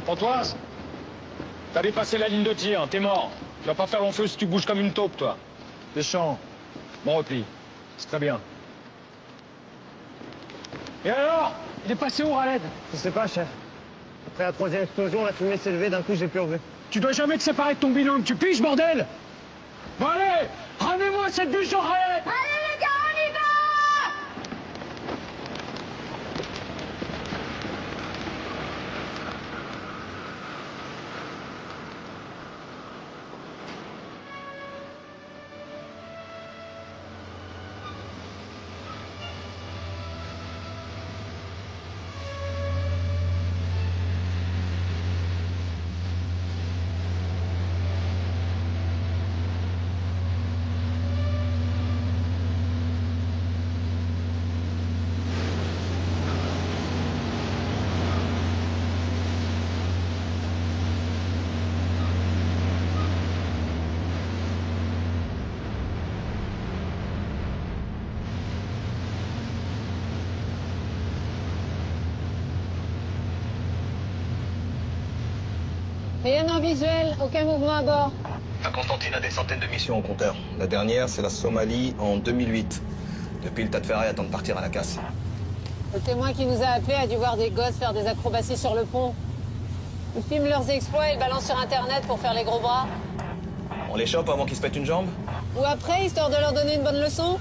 Pontoise, t'as dépassé la ligne de tir, t'es mort. Tu vas pas faire long feu si tu bouges comme une taupe, toi. Deschamps, bon repli. C'est très bien. Et alors? Il est passé où, Raled? Je sais pas, chef. Après la troisième explosion, la fumée s'est levée, d'un coup j'ai plus revu. Tu dois jamais te séparer de ton binôme, tu piges, bordel! Bon allez, ramenez-moi cette bûche au Raled! Allez les gars, on y va! Rien en visuel, aucun mouvement à bord. La Constantine a des centaines de missions au compteur. La dernière, c'est la Somalie en 2008. Depuis, le tas de ferraille attend de partir à la casse. Le témoin qui nous a appelés a dû voir des gosses faire des acrobaties sur le pont. Ils filment leurs exploits et le balancent sur Internet pour faire les gros bras. On les chope avant qu'ils se pètent une jambe? Ou après, histoire de leur donner une bonne leçon.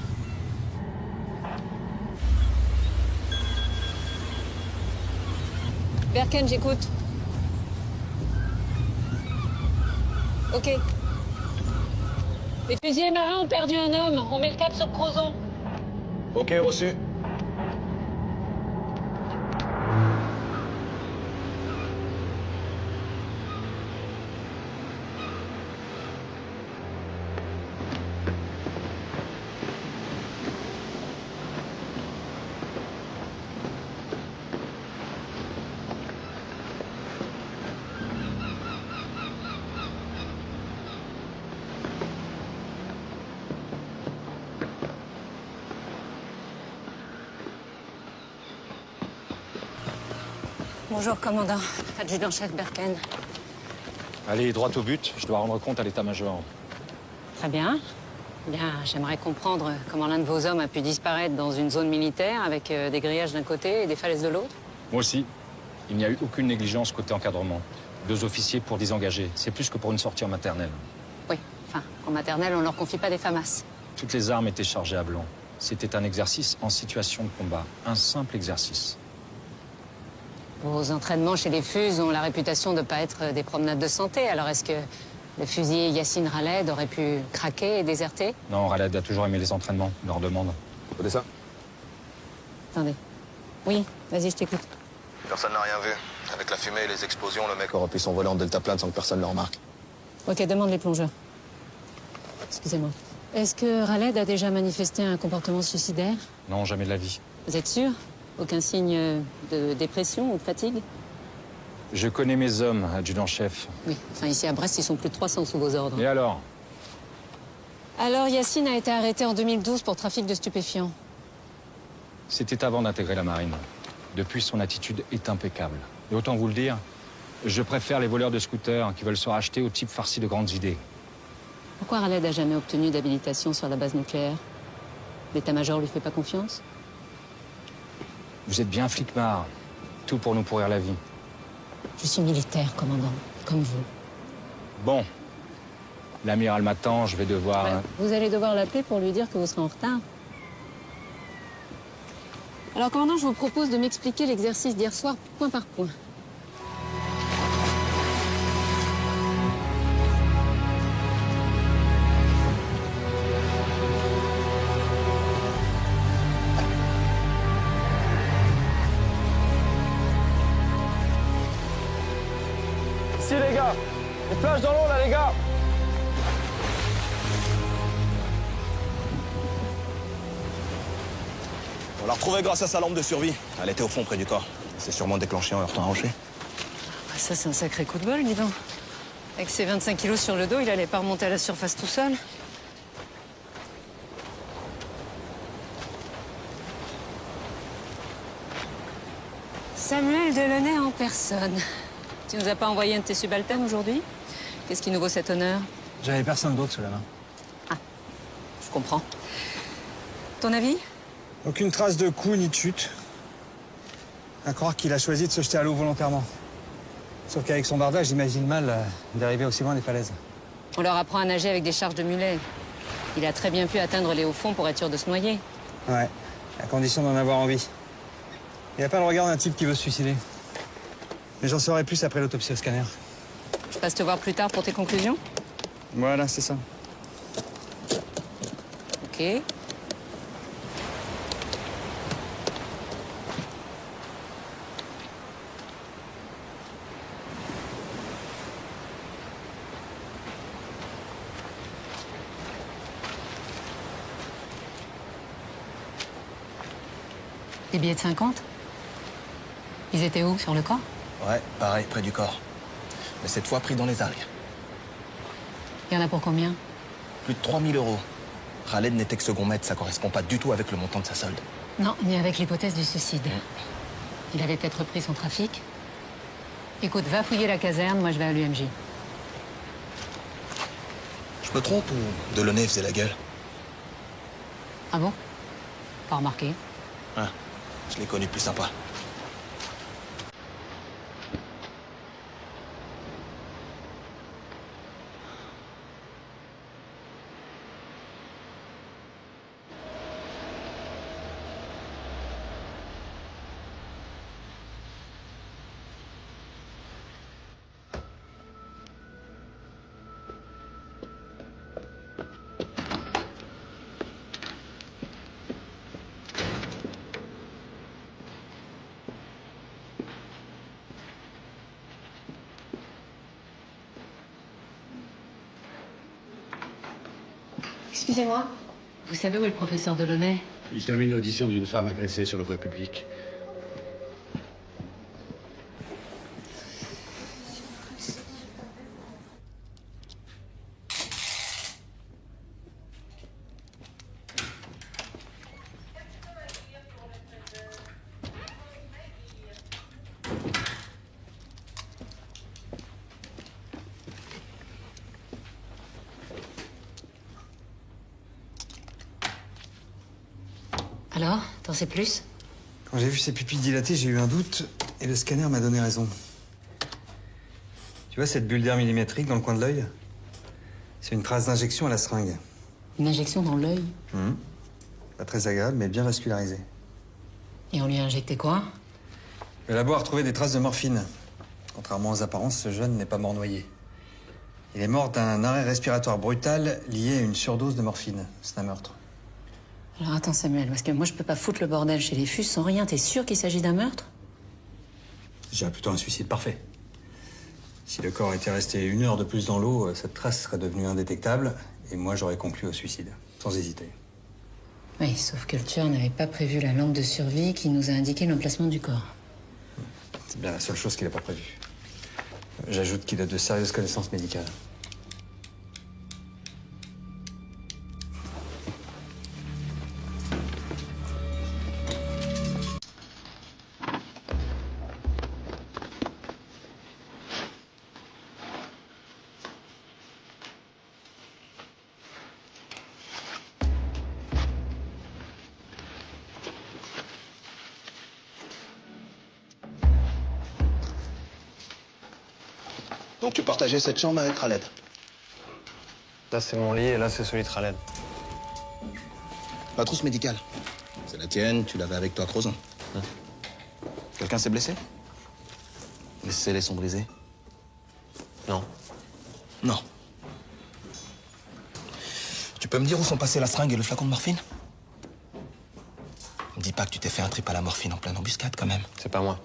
Berken, j'écoute. Ok. Les fusiliers marins ont perdu un homme. On met le cap sur Crozon. Ok, reçu. Bonjour, commandant. Adjudant-chef Berken. Allez, droit au but, je dois rendre compte à l'état-major. Très bien. Bien, j'aimerais comprendre comment l'un de vos hommes a pu disparaître dans une zone militaire avec des grillages d'un côté et des falaises de l'autre. Moi aussi, il n'y a eu aucune négligence côté encadrement. 2 officiers pour désengager, c'est plus que pour une sortie en maternelle. Oui, enfin, en maternelle, on leur confie pas des FAMAS. Toutes les armes étaient chargées à blanc. C'était un exercice en situation de combat, un simple exercice. Vos entraînements chez les FUS ont la réputation de ne pas être des promenades de santé. Alors est-ce que le fusilier Yassine Raled aurait pu craquer et déserter? Non, Raled a toujours aimé les entraînements, leur demande. Vous connaissez ça? Attendez. Oui, vas-y, je t'écoute. Personne n'a rien vu. Avec la fumée et les explosions, le mec aura pu s'envoler en deltaplane sans que personne le remarque. Ok, demande les plongeurs. Excusez-moi. Est-ce que Raled a déjà manifesté un comportement suicidaire? Non, jamais de la vie. Vous êtes sûr? Aucun signe de dépression ou de fatigue? Je connais mes hommes, adjudant-chef. Oui, enfin ici à Brest, ils sont plus de 300 sous vos ordres. Et alors? Alors Yassine a été arrêté en 2012 pour trafic de stupéfiants. C'était avant d'intégrer la marine. Depuis, son attitude est impeccable. Et autant vous le dire, je préfère les voleurs de scooters qui veulent se racheter aux types farcis de grandes idées. Pourquoi Raled n'a jamais obtenu d'habilitation sur la base nucléaire? L'état-major lui fait pas confiance? Vous êtes bien flicmard. Tout pour nous pourrir la vie. Je suis militaire, commandant, comme vous. Bon. L'amiral m'attend, je vais devoir... Ouais, vous allez devoir l'appeler pour lui dire que vous serez en retard. Alors, commandant, je vous propose de m'expliquer l'exercice d'hier soir point par point. Ici les gars, les plages dans l'eau là les gars. On l'a retrouvée grâce à sa lampe de survie. Elle était au fond près du corps. C'est sûrement déclenché en heurtant un rocher. Ah, ça, c'est un sacré coup de bol, dis donc. Avec ses 25 kilos sur le dos, il allait pas remonter à la surface tout seul. Samuel Delaunay en personne. Tu nous as pas envoyé un de tes subalternes aujourd'hui? Qu'est-ce qui nous vaut cet honneur? J'avais personne d'autre sous la main. Ah, je comprends. Ton avis? Aucune trace de coup ni de chute. À croire qu'il a choisi de se jeter à l'eau volontairement. Sauf qu'avec son bardage, j'imagine mal d'arriver aussi loin des falaises. On leur apprend à nager avec des charges de mulets. Il a très bien pu atteindre les hauts fonds pour être sûr de se noyer. Ouais, à condition d'en avoir envie. Il a pas le regard d'un type qui veut se suicider. Mais j'en saurai plus après l'autopsie au scanner. Je passe te voir plus tard pour tes conclusions? Voilà, c'est ça. Ok. Des billets de 50? Ils étaient où, sur le corps? Ouais, pareil, près du corps. Mais cette fois pris dans les algues. Il y en a pour combien? Plus de 3 000 €. Khaled n'était que second maître, ça correspond pas du tout avec le montant de sa solde. Non, ni avec l'hypothèse du suicide. Il avait peut-être repris son trafic. Écoute, va fouiller la caserne, moi je vais à l'UMJ. Je me trompe ou Delaunay faisait la gueule? Ah bon? Pas remarqué. Ah, je l'ai connu plus sympa. Excusez-moi. Vous savez où est le professeur Delaunay? Il termine l'audition d'une femme agressée sur le voie publique. Alors, t'en sais plus? Quand j'ai vu ses pupilles dilatées, j'ai eu un doute et le scanner m'a donné raison. Tu vois cette bulle d'air millimétrique dans le coin de l'œil? C'est une trace d'injection à la seringue. Une injection dans l'œil? Pas très agréable, mais bien vascularisée. Et on lui a injecté quoi? Le labo a retrouvé des traces de morphine. Contrairement aux apparences, ce jeune n'est pas mort noyé. Il est mort d'un arrêt respiratoire brutal lié à une surdose de morphine. C'est un meurtre. Alors attends Samuel, parce que moi je peux pas foutre le bordel chez les Fus sans rien. T'es sûr qu'il s'agit d'un meurtre? Je dirais plutôt un suicide parfait. Si le corps était resté 1 heure de plus dans l'eau, cette trace serait devenue indétectable et moi j'aurais conclu au suicide, sans hésiter. Oui, sauf que le tueur n'avait pas prévu la lampe de survie qui nous a indiqué l'emplacement du corps. C'est bien la seule chose qu'il n'a pas prévue. J'ajoute qu'il a de sérieuses connaissances médicales. Donc tu partageais cette chambre avec Khaled? Là, c'est mon lit et là, c'est celui de Khaled. La trousse médicale. C'est la tienne, tu l'avais avec toi à Crozon. Quelqu'un s'est blessé? Les scellés sont brisés? Non. Non. Tu peux me dire où sont passés la seringue et le flacon de morphine? Me dis pas que tu t'es fait un trip à la morphine en pleine embuscade, quand même. C'est pas moi.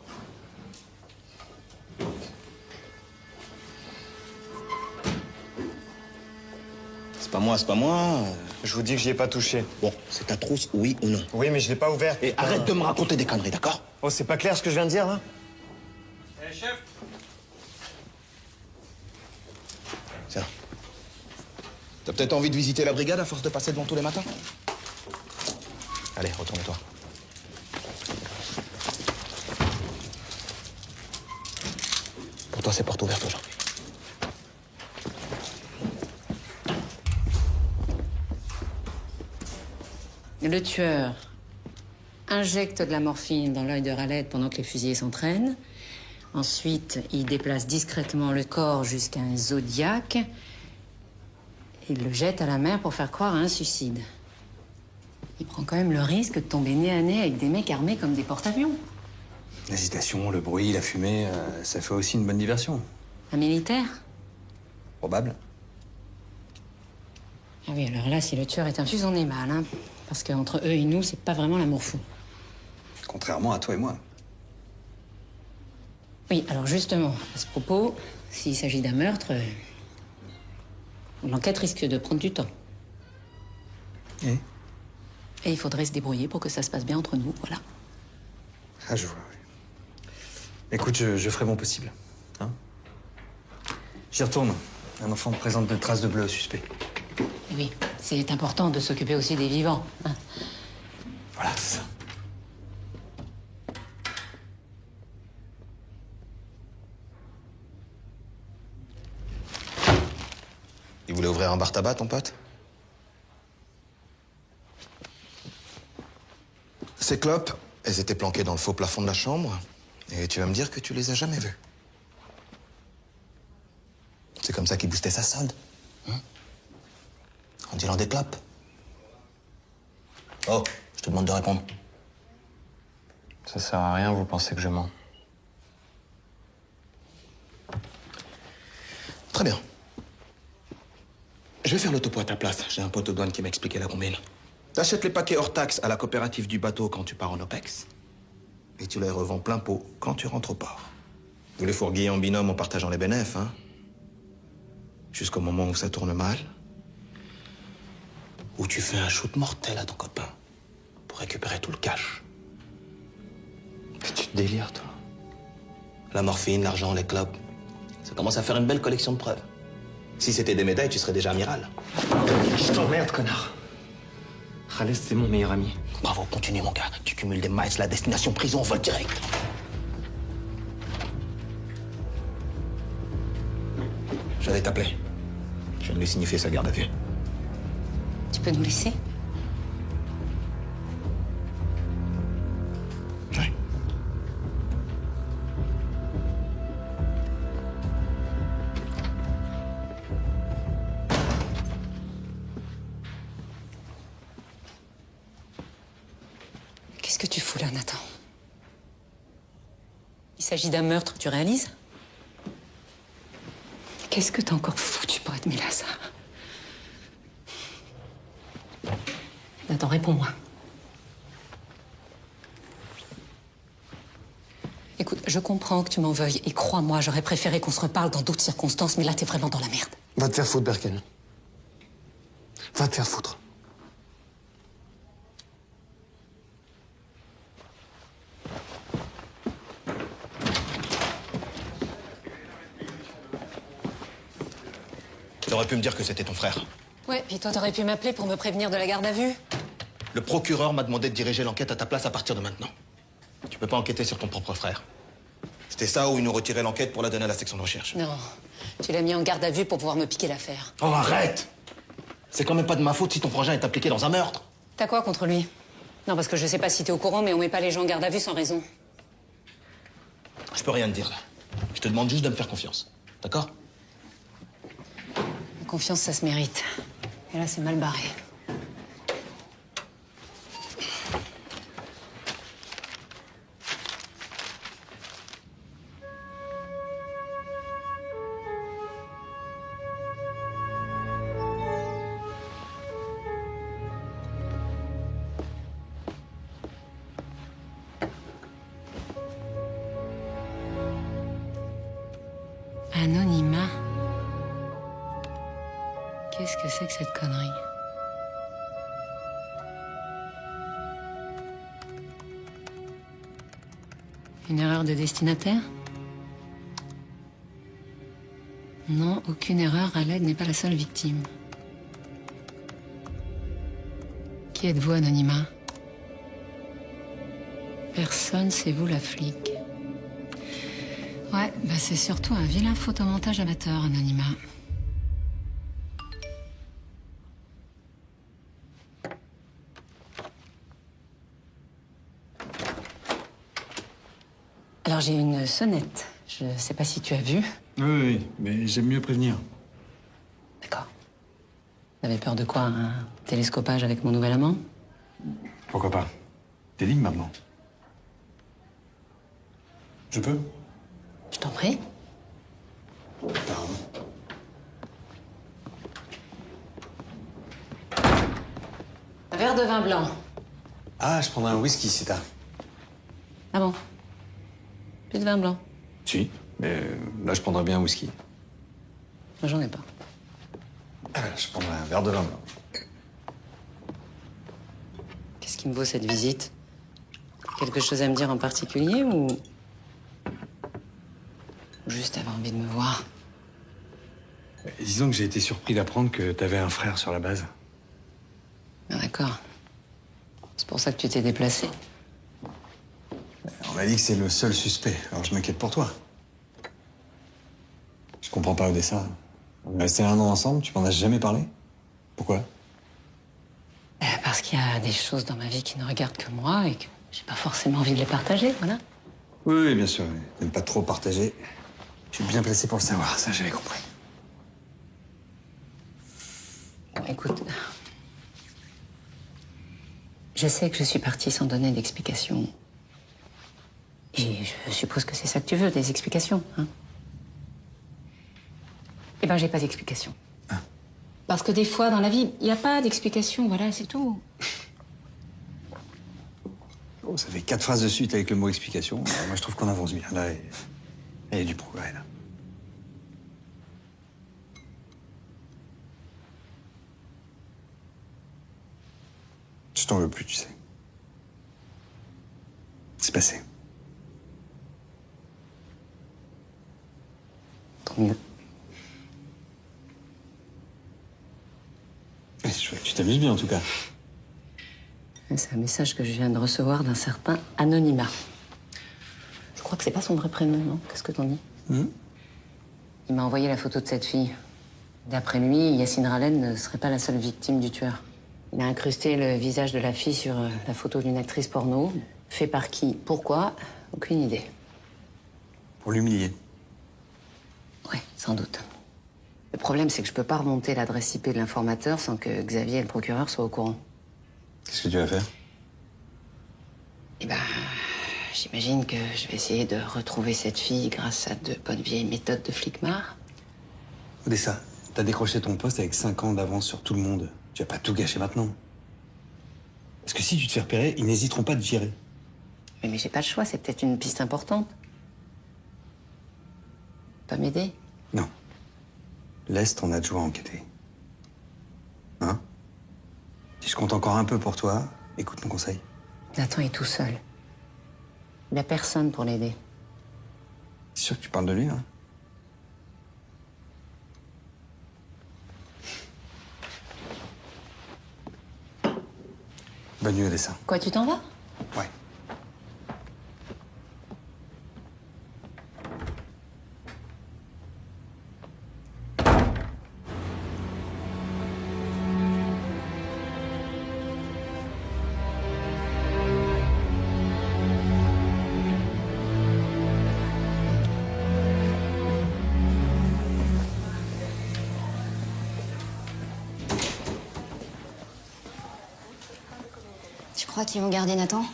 C'est pas moi. Je vous dis que j'y ai pas touché. Bon, c'est ta trousse, oui ou non? Oui, mais je l'ai pas ouverte. Et arrête de me raconter des conneries, d'accord? Oh, c'est pas clair ce que je viens de dire, là? Chef. Tiens. T'as peut-être envie de visiter la brigade à force de passer devant tous les matins? Allez, retourne-toi. Pour toi. toi, c'est porte ouverte aujourd'hui. Le tueur injecte de la morphine dans l'œil de Raled pendant que les fusillés s'entraînent. Ensuite, il déplace discrètement le corps jusqu'à un zodiaque. Il le jette à la mer pour faire croire à un suicide. Il prend quand même le risque de tomber nez à nez avec des mecs armés comme des porte-avions. L'agitation, le bruit, la fumée, ça fait aussi une bonne diversion. Un militaire? Probable. Ah oui, alors là, si le tueur est un fus, on est mal, hein. Parce qu'entre eux et nous, c'est pas vraiment l'amour fou. Contrairement à toi et moi. Oui, alors justement, à ce propos, s'il s'agit d'un meurtre, l'enquête risque de prendre du temps. Et il faudrait se débrouiller pour que ça se passe bien entre nous, voilà. Ah, je vois, oui. Écoute, je ferai mon possible. Hein? J'y retourne. Un enfant présente de traces de bleu au suspect. Oui, c'est important de s'occuper aussi des vivants, hein. Voilà, c'est ça. Il voulait ouvrir un bar tabac, ton pote? Ces clopes, elles étaient planquées dans le faux plafond de la chambre. Et tu vas me dire que tu les as jamais vues. C'est comme ça qu'il boostait sa solde. Hein? En dealant des clopes. Oh, je te demande de répondre. Ça sert à rien, vous pensez que je mens. Très bien. Je vais faire le topo à ta place. J'ai un pote aux douanes qui m'a expliqué la combine. T'achètes les paquets hors taxe à la coopérative du bateau quand tu pars en OPEX. Et tu les revends plein pot quand tu rentres au port. Vous les fourguez en binôme en partageant les bénéfices, hein. Jusqu'au moment où ça tourne mal. Où tu fais un shoot mortel à ton copain pour récupérer tout le cash. Mais tu te délires, toi. La morphine, l'argent, les clopes. Ça commence à faire une belle collection de preuves. Si c'était des médailles, tu serais déjà amiral. Je t'emmerde, connard. Khaled, c'est mon meilleur ami. Bravo, continue, mon gars. Tu cumules des miles, la destination prison, vol direct. J'allais t'appeler. Je viens de lui signifier sa garde à vue. Tu peux nous laisser? Oui. Qu'est-ce que tu fous là, Nathan? Il s'agit d'un meurtre, tu réalises? Qu'est-ce que t'as encore foutu pour être mêlé à ça? Nathan, réponds-moi. Écoute, je comprends que tu m'en veuilles, et crois-moi, j'aurais préféré qu'on se reparle dans d'autres circonstances, mais là, t'es vraiment dans la merde. Va te faire foutre, Berken. Va te faire foutre. T'aurais pu me dire que c'était ton frère. Ouais, puis toi, t'aurais pu m'appeler pour me prévenir de la garde à vue. Le procureur m'a demandé de diriger l'enquête à ta place à partir de maintenant. Tu peux pas enquêter sur ton propre frère. C'était ça ou ils nous retiraient l'enquête pour la donner à la section de recherche. Non, tu l'as mis en garde à vue pour pouvoir me piquer l'affaire. Oh, arrête! C'est quand même pas de ma faute si ton frangin est impliqué dans un meurtre. T'as quoi contre lui? Non, parce que je sais pas si t'es au courant, mais on met pas les gens en garde à vue sans raison. Je peux rien te dire là. Je te demande juste de me faire confiance. D'accord? La confiance, ça se mérite. Et là, c'est mal barré. Anonymat. Qu'est-ce que c'est que cette connerie? Une erreur de destinataire? Non, aucune erreur. Khaled n'est pas la seule victime. Qui êtes-vous, Anonymat? Personne, c'est vous la flic. Ouais, bah c'est surtout un vilain photomontage amateur, Anonymat. Alors j'ai une sonnette. Je sais pas si tu as vu. Oui, mais j'aime mieux prévenir. D'accord. T'avais peur de quoi? Un télescopage avec mon nouvel amant? Pourquoi pas? T'es libre maintenant. Je peux? Je t'en prie. Pardon. Un verre de vin blanc. Ah, je prendrai un whisky si t'as. Ah bon? Plus de vin blanc? Si, mais là je prendrais bien un whisky. Moi j'en ai pas. Je prendrais un verre de vin blanc. Qu'est-ce qui me vaut cette visite? Quelque chose à me dire en particulier ou juste avoir envie de me voir? Disons que j'ai été surpris d'apprendre que t'avais un frère sur la base. Ah, d'accord. C'est pour ça que tu t'es déplacé. On m'a dit que c'est le seul suspect, alors je m'inquiète pour toi. Je comprends pas, Odessa. On est resté 1 an ensemble, tu m'en as jamais parlé? Pourquoi? Parce qu'il y a des choses dans ma vie qui ne regardent que moi et que j'ai pas forcément envie de les partager, voilà. Oui, bien sûr. T'aimes pas trop partager. Je suis bien placé pour le savoir, ça j'avais compris. Bon, écoute, je sais que je suis partie sans donner d'explication. Et je suppose que c'est ça que tu veux, des explications, hein? Eh ben, j'ai pas d'explication. Ah. Parce que des fois, dans la vie, il n'y a pas d'explication, voilà, c'est tout. Oh, ça fait 4 phrases de suite avec le mot explication. Alors, moi, je trouve qu'on avance bien. Là, il y a du progrès, là. Je t'en veux plus, tu sais. C'est passé. Tant mieux. Tu t'amuses bien, en tout cas. C'est un message que je viens de recevoir d'un certain Anonymat. Je crois que c'est pas son vrai prénom, non? Qu'est-ce que t'en dis? Il m'a envoyé la photo de cette fille. D'après lui, Yacine Ralen ne serait pas la seule victime du tueur. Il a incrusté le visage de la fille sur la photo d'une actrice porno. Fait par qui? Pourquoi? Aucune idée. Pour l'humilier. Ouais, sans doute. Le problème, c'est que je peux pas remonter l'adresse IP de l'informateur sans que Xavier et le procureur soient au courant. Qu'est-ce que tu vas faire? Eh ben, j'imagine que je vais essayer de retrouver cette fille grâce à de bonnes vieilles méthodes de flicmar. Odessa, t'as décroché ton poste avec 5 ans d'avance sur tout le monde. Tu vas pas tout gâcher maintenant. Parce que si tu te fais repérer, ils n'hésiteront pas à te virer. Mais j'ai pas le choix, c'est peut-être une piste importante. Pas m'aider? Non. Laisse ton adjoint enquêter. Hein? Si je compte encore un peu pour toi, écoute mon conseil. Nathan est tout seul. Il a personne pour l'aider. C'est sûr que tu parles de lui, hein? Bonne nuit, Odessa. Quoi, tu t'en vas? Ouais. Tu crois qu'ils vont garder Nathan?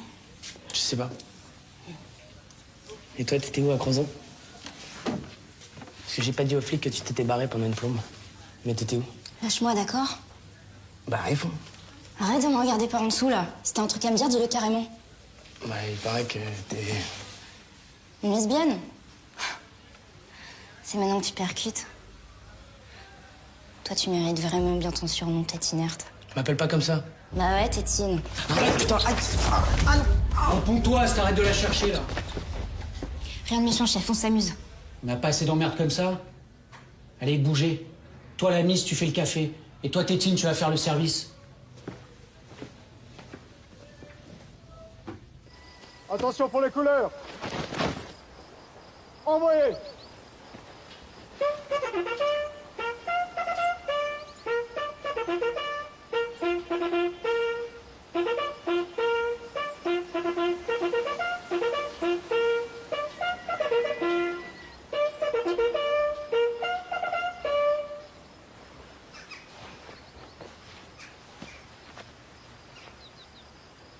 Je sais pas. Et toi, t'étais où à Crozon? Parce que j'ai pas dit aux flics que tu t'étais barré pendant une plombe. Mais t'étais où? Lâche-moi, d'accord? Bah, réponds. Arrête de me regarder par en dessous, là. Si t'as un truc à me dire, dis-le carrément. Bah, il paraît que t'es... Une lesbienne? C'est maintenant que tu percutes. Toi, tu mérites vraiment bien ton surnom, tête inerte. M'appelle pas comme ça. Bah ouais, tétine. Arrête, putain, arrête. Réponds-toi, t'arrêtes de la chercher, là. Rien de méchant, chef, on s'amuse. On n'a pas assez d'emmerdes comme ça. Allez, bougez. Toi, la Miss, tu fais le café. Et toi, Tétine, tu vas faire le service. Attention pour les couleurs. envoyez.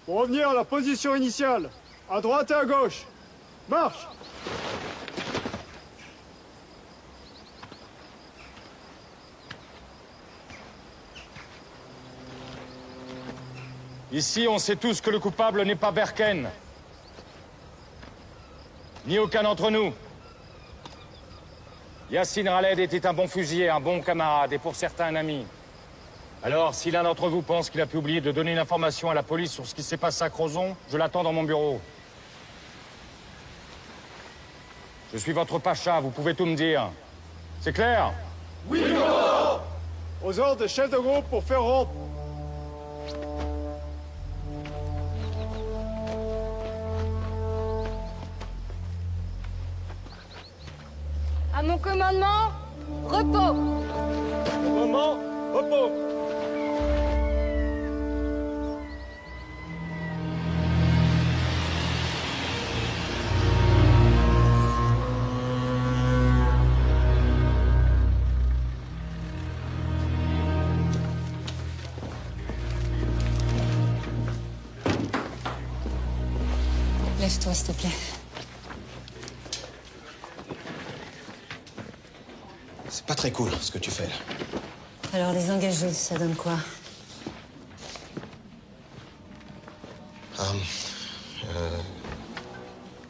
Pour revenir à la position initiale, à droite et à gauche. Marche! Ici, on sait tous que le coupable n'est pas Berken. Ni aucun d'entre nous. Yacine Raled était un bon fusilier, un bon camarade, et pour certains, un ami. Alors, si l'un d'entre vous pense qu'il a pu oublier de donner une information à la police sur ce qui s'est passé à Crozon, je l'attends dans mon bureau. Je suis votre pacha, vous pouvez tout me dire. C'est clair? Oui, commandant! Aux ordres des chefs de groupe pour faire rompre. À mon commandement, repos. Commandement, repos. Lève-toi, s'il te plaît. C'est pas très cool, ce que tu fais, là. Alors, les engagés, ça donne quoi?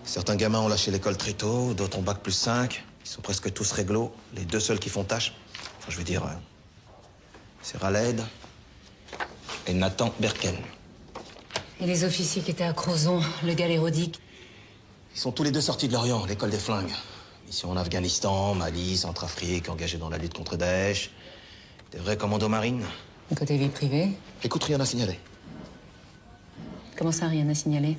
Certains gamins ont lâché l'école très tôt, d'autres ont bac plus 5. Ils sont presque tous réglo. Les deux seuls qui font tâche, enfin, je veux dire, c'est Raled et Nathan Berken. Et les officiers qui étaient à Crozon, le gars l'érodique? Ils sont tous les deux sortis de l'Orient, l'école des flingues. Mission en Afghanistan, Mali, Centrafrique, engagés dans la lutte contre Daesh. Des vrais commandos marines. Côté vie privée? Écoute, rien à signaler. Comment ça, rien à signaler?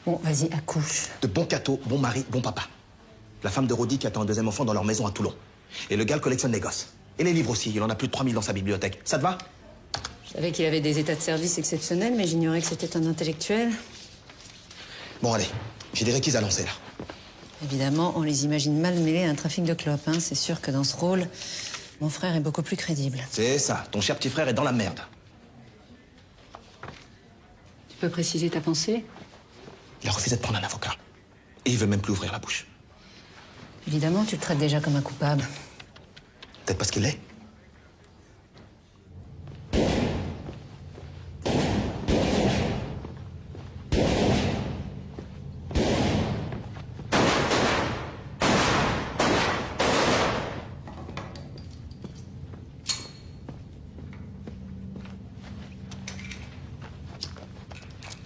Bon, vas-y, accouche. De bons cathos, bon mari, bon papa. La femme de Rodic attend un deuxième enfant dans leur maison à Toulon. Et le gars le collectionne les gosses. Et les livres aussi, il en a plus de 3000 dans sa bibliothèque. Ça te va? Je savais qu'il avait des états de service exceptionnels, mais j'ignorais que c'était un intellectuel. Bon, allez, j'ai des réquis à lancer, là. Évidemment, on les imagine mal mêlés à un trafic de clopes, hein. C'est sûr que dans ce rôle, mon frère est beaucoup plus crédible. C'est ça, ton cher petit frère est dans la merde. Tu peux préciser ta pensée? Il a refusé de prendre un avocat. Et il veut même plus ouvrir la bouche. Évidemment, tu le traites déjà comme un coupable. Peut-être parce qu'il l'est.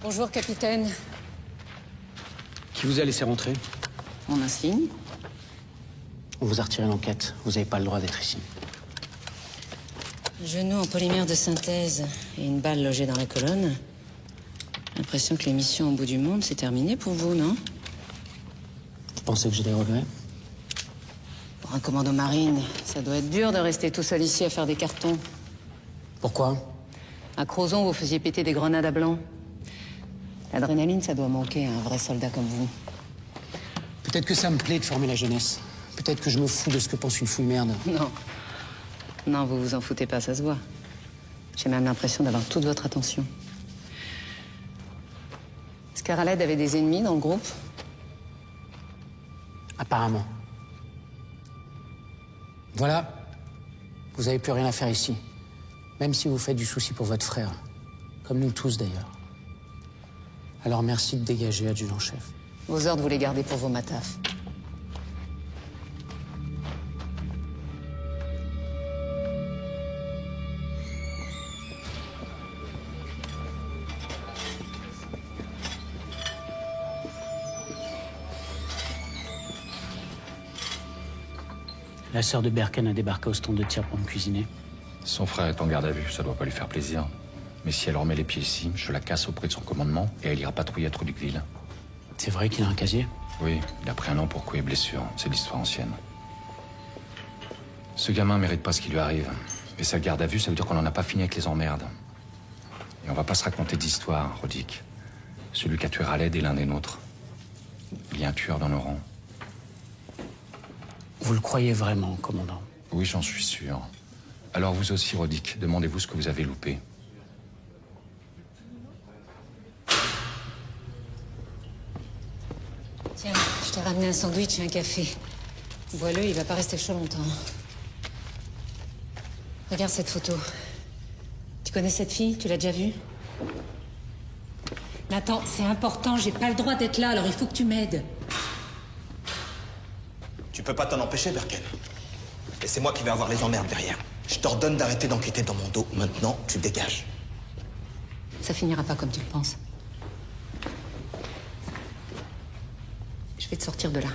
Bonjour, capitaine. Qui vous a laissé rentrer? Mon insigne. On vous a retiré l'enquête. Vous n'avez pas le droit d'être ici. Genou en polymère de synthèse et une balle logée dans la colonne. L'impression que l'émission au bout du monde, c'est terminé pour vous, non? Vous pensez que j'ai des regrets? Pour un commando marine, ça doit être dur de rester tout seul ici à faire des cartons. Pourquoi? À Crozon, vous faisiez péter des grenades à blanc. L'adrénaline, ça doit manquer à un vrai soldat comme vous. Peut-être que ça me plaît de former la jeunesse. Peut-être que je me fous de ce que pense une foule merde. Non. Non, vous vous en foutez pas, ça se voit. J'ai même l'impression d'avoir toute votre attention. Est-ce qu'Araled avait des ennemis dans le groupe? Apparemment. Voilà. Vous avez plus rien à faire ici. Même si vous faites du souci pour votre frère. Comme nous tous, d'ailleurs. Alors merci de dégager, adjudant-chef. Vos ordres, vous les gardez pour vos matafs. La sœur de Berken a débarqué au stand de tir pour me cuisiner. Son frère est en garde à vue, ça doit pas lui faire plaisir. Mais si elle remet les pieds ici, je la casse auprès de son commandement et elle ira patrouiller à Truducville. C'est vrai qu'il a un casier? Oui, il a pris un an pour coups et blessures. C'est l'histoire ancienne. Ce gamin mérite pas ce qui lui arrive. Et sa garde à vue, ça veut dire qu'on n'en a pas fini avec les emmerdes. Et on va pas se raconter d'histoire, Rodic. Celui qui a tué Raled est l'un des nôtres. Il y a un tueur dans nos rangs. Vous le croyez vraiment, commandant? Oui, j'en suis sûr. Alors vous aussi, Rodic, demandez-vous ce que vous avez loupé. Tiens, je t'ai ramené un sandwich et un café. Bois-le, il va pas rester chaud longtemps. Regarde cette photo. Tu connais cette fille? Tu l'as déjà vue? Nathan, c'est important, j'ai pas le droit d'être là, alors il faut que tu m'aides. Tu peux pas t'en empêcher, Berken. Et c'est moi qui vais avoir les emmerdes derrière. Je t'ordonne d'arrêter d'enquêter dans mon dos. Maintenant, tu dégages. Ça finira pas comme tu le penses. Je vais te sortir de là.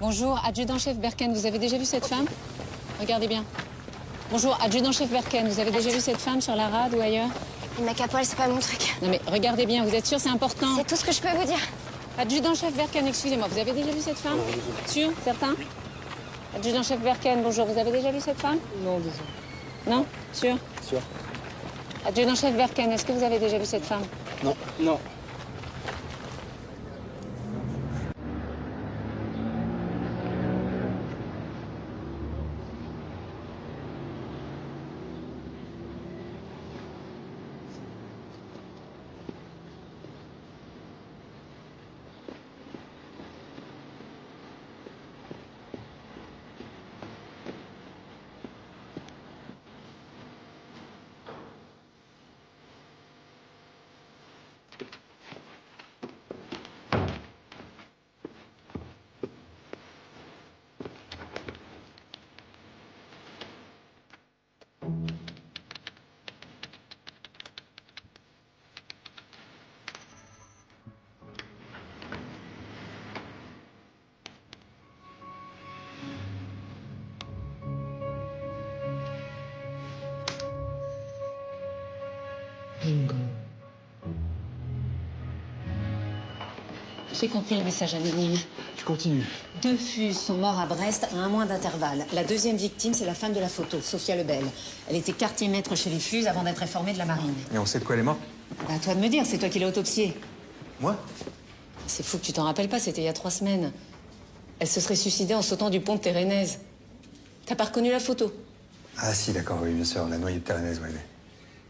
Bonjour, adjudant-chef Berken, vous avez déjà vu cette femme? Regardez bien. Bonjour, adjudant-chef Berken, vous avez déjà vu cette femme sur la rade ou ailleurs? Le mec à poil, c'est pas mon truc. Non mais regardez bien, vous êtes sûr, c'est important? C'est tout ce que je peux vous dire. Adjudant-chef Berken, excusez-moi, vous avez déjà vu cette femme? Sûr? Certain? Adjudant-chef Berken, bonjour, vous avez déjà vu cette femme? Non, désolé. Non? Sûr? Sûr. Adjudant-chef Berken, est-ce que vous avez déjà vu cette femme? Non. Non. J'ai compris le message anonyme. Tu continues. 2 Fus sont morts à Brest à 1 mois d'intervalle. La deuxième victime, c'est la femme de la photo, Sophia Lebel. Elle était quartier-maître chez les Fus avant d'être réformée de la marine. Et on sait de quoi elle est morte? Bah, à toi de me dire, c'est toi qui l'as autopsiée. Moi? C'est fou que tu t'en rappelles pas, c'était il y a 3 semaines. Elle se serait suicidée en sautant du pont de Térénèse. T'as pas reconnu la photo? Ah si, d'accord, oui, bien sûr, la noyée de Térénèse, oui.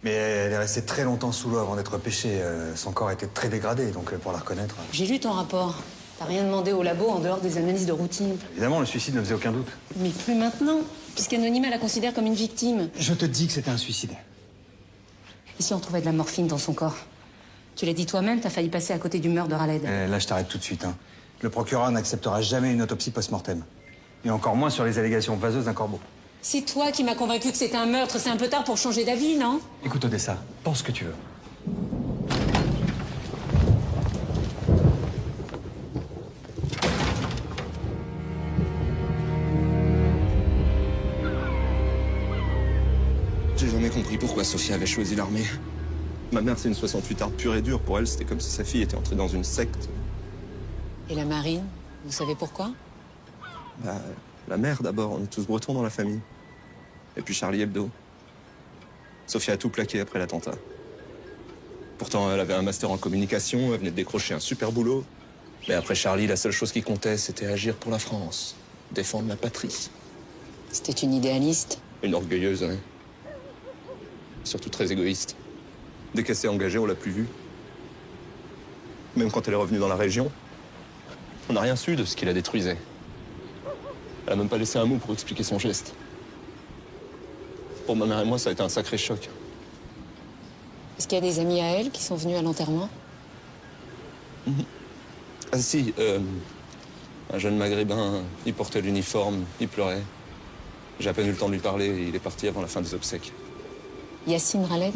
Mais elle est restée très longtemps sous l'eau avant d'être pêchée. Son corps était très dégradé, donc pour la reconnaître... J'ai lu ton rapport. T'as rien demandé au labo en dehors des analyses de routine. Évidemment, le suicide ne faisait aucun doute. Mais plus maintenant, puisqu'Anonyme la considère comme une victime. Je te dis que c'était un suicide. Et si on trouvait de la morphine dans son corps? Tu l'as dit toi-même, t'as failli passer à côté du meurtre de Raled. Là, je t'arrête tout de suite. Hein. Le procureur n'acceptera jamais une autopsie post-mortem. Et encore moins sur les allégations vaseuses d'un corbeau. C'est toi qui m'as convaincu que c'était un meurtre. C'est un peu tard pour changer d'avis, non? Écoute, Odessa, pense ce que tu veux. J'ai jamais compris pourquoi Sophia avait choisi l'armée. Ma mère, c'est une 68arde pure et dure. Pour elle, c'était comme si sa fille était entrée dans une secte. Et la marine? Vous savez pourquoi? Bah, la mère d'abord. On est tous bretons dans la famille. Et puis Charlie Hebdo. Sophia a tout plaqué après l'attentat. Pourtant, elle avait un master en communication, elle venait de décrocher un super boulot. Mais après Charlie, la seule chose qui comptait, c'était agir pour la France. Défendre la patrie. C'était une idéaliste. Une orgueilleuse, hein. Surtout très égoïste. Dès qu'elle s'est engagée, on l'a plus vue. Même quand elle est revenue dans la région, on n'a rien su de ce qui la détruisait. Elle a même pas laissé un mot pour expliquer son geste. Pour ma mère et moi, ça a été un sacré choc. Est-ce qu'il y a des amis à elle qui sont venus à l'enterrement? Ah si, un jeune maghrébin, il portait l'uniforme, il pleurait. J'ai à peine eu le temps de lui parler et il est parti avant la fin des obsèques. Yacine Raled?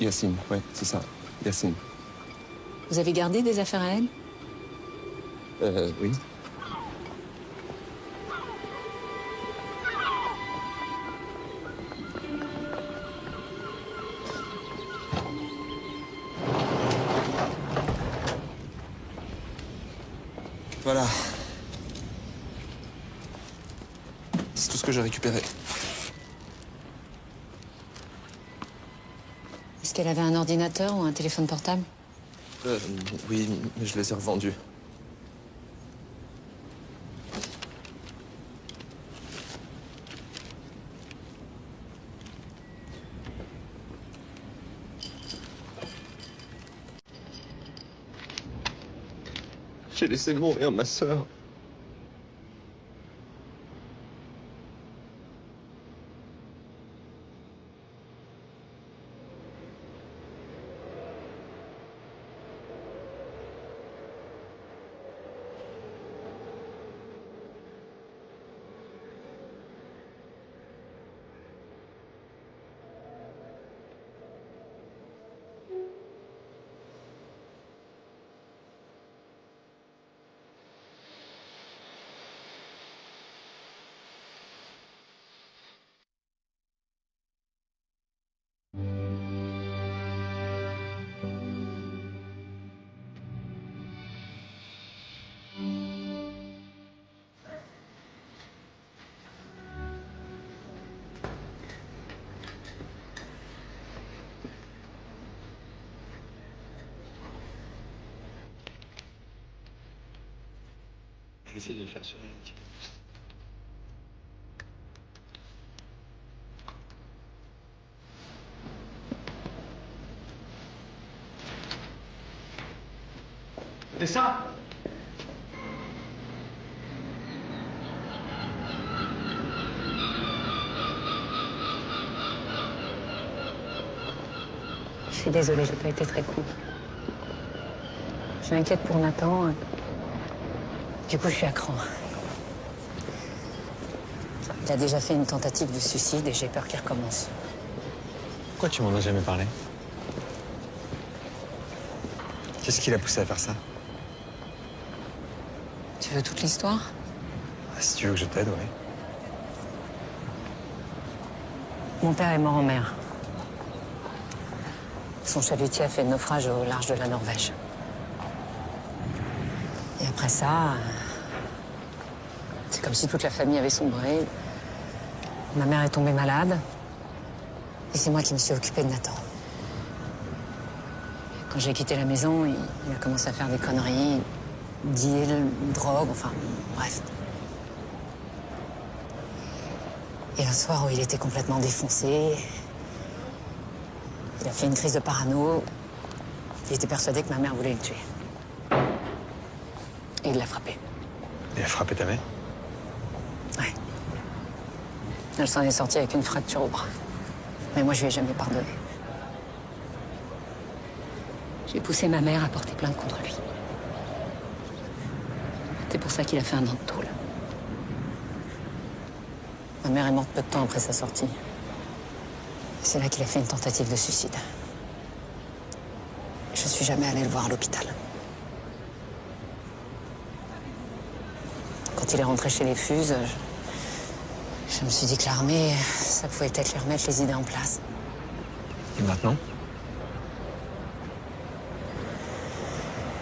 Yacine, ouais, c'est ça, Yacine. Vous avez gardé des affaires à elle? Oui. Voilà. C'est tout ce que j'ai récupéré. Est-ce qu'elle avait un ordinateur ou un téléphone portable? Oui, mais je les ai revendus. J'ai laissé mourir ma sœur. J'essaie de le faire sur Eric. C'est ça? Je suis désolée, j'ai pas été très cool. Je m'inquiète pour Nathan. Du coup, je suis à cran. Il a déjà fait une tentative de suicide et j'ai peur qu'il recommence. Pourquoi tu m'en as jamais parlé? Qu'est-ce qui l'a poussé à faire ça? Tu veux toute l'histoire? Si tu veux que je t'aide, oui. Mon père est mort en mer. Son chalutier a fait naufrage au large de la Norvège. Et après ça, c'est comme si toute la famille avait sombré. Ma mère est tombée malade. Et c'est moi qui me suis occupée de Nathan. Quand j'ai quitté la maison, il a commencé à faire des conneries. Deal, drogue, enfin, bref. Et un soir où il était complètement défoncé, il a fait une crise de parano. Il était persuadé que ma mère voulait le tuer. Et il l'a frappé. Il a frappé ta mère? Ouais. Elle s'en est sortie avec une fracture au bras. Mais moi, je lui ai jamais pardonné. J'ai poussé ma mère à porter plainte contre lui. C'est pour ça qu'il a fait un an de tôle. Ma mère est morte peu de temps après sa sortie. C'est là qu'il a fait une tentative de suicide. Je suis jamais allée le voir à l'hôpital. Quand il est rentré chez les Fuses, je me suis dit que l'armée, ça pouvait peut-être lui remettre les idées en place. Et maintenant?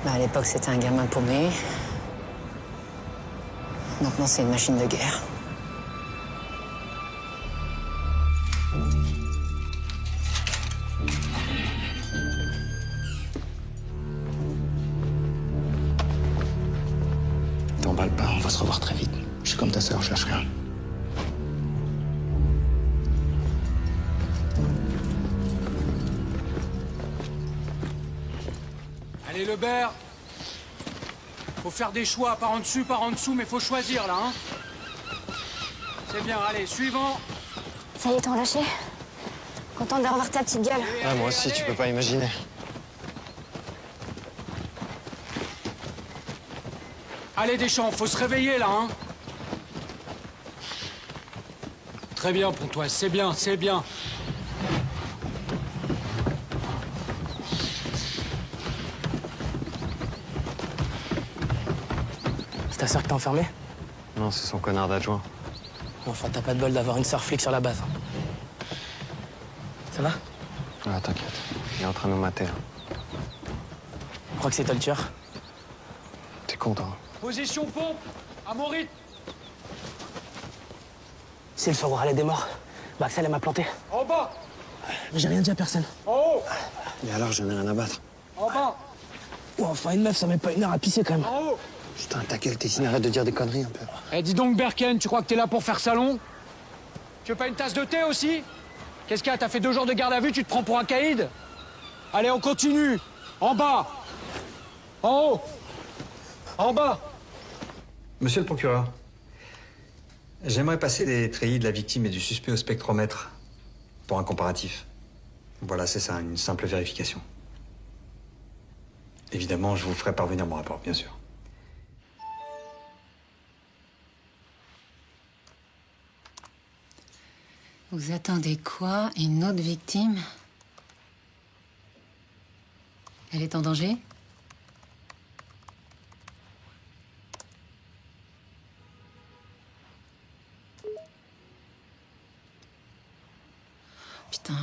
À l'époque, c'était un gamin paumé. Maintenant, c'est une machine de guerre. T'emballe pas, on va se revoir très vite. Je suis comme ta sœur, je cherche rien. Allez, Lebert. Faut faire des choix, par en dessous, mais faut choisir, là, hein. C'est bien, allez, suivant. Ça y est, t'en lâché? Contente de revoir ta petite gueule. Ah, moi aussi, tu peux pas imaginer. Allez, Deschamps, faut se réveiller, là, hein. Très bien, Pontoise, c'est bien, c'est bien. Ta sœur qui t'a enfermé? Non, c'est son connard d'adjoint. Enfin, t'as pas de bol d'avoir une sœur flic sur la base. Ça va? Ah, t'inquiète. Il est en train de nous mater, là. Je crois que c'est toi le tueur. T'es content? Position pompe, à mon rythme. Si le soir où Raled est mort, bah Axel, elle m'a planté. En bas, Mais j'ai rien dit à personne. en haut, Et alors, j'en ai rien à battre. en bas, Oh, enfin, une meuf, ça met pas une heure à pisser quand même. en haut. Putain, ta gueule, Tessine, arrête de dire des conneries un peu. Eh, dis donc, Berken, tu crois que t'es là pour faire salon? Tu veux pas une tasse de thé aussi? Qu'est-ce qu'il y a? T'as fait 2 jours de garde à vue, tu te prends pour un caïd? Allez, on continue. En bas, en haut, en bas. Monsieur le procureur, j'aimerais passer les treillis de la victime et du suspect au spectromètre pour un comparatif. Voilà, c'est ça, une simple vérification. Évidemment, je vous ferai parvenir mon rapport, bien sûr. Vous attendez quoi? Une autre victime? Elle est en danger? Putain.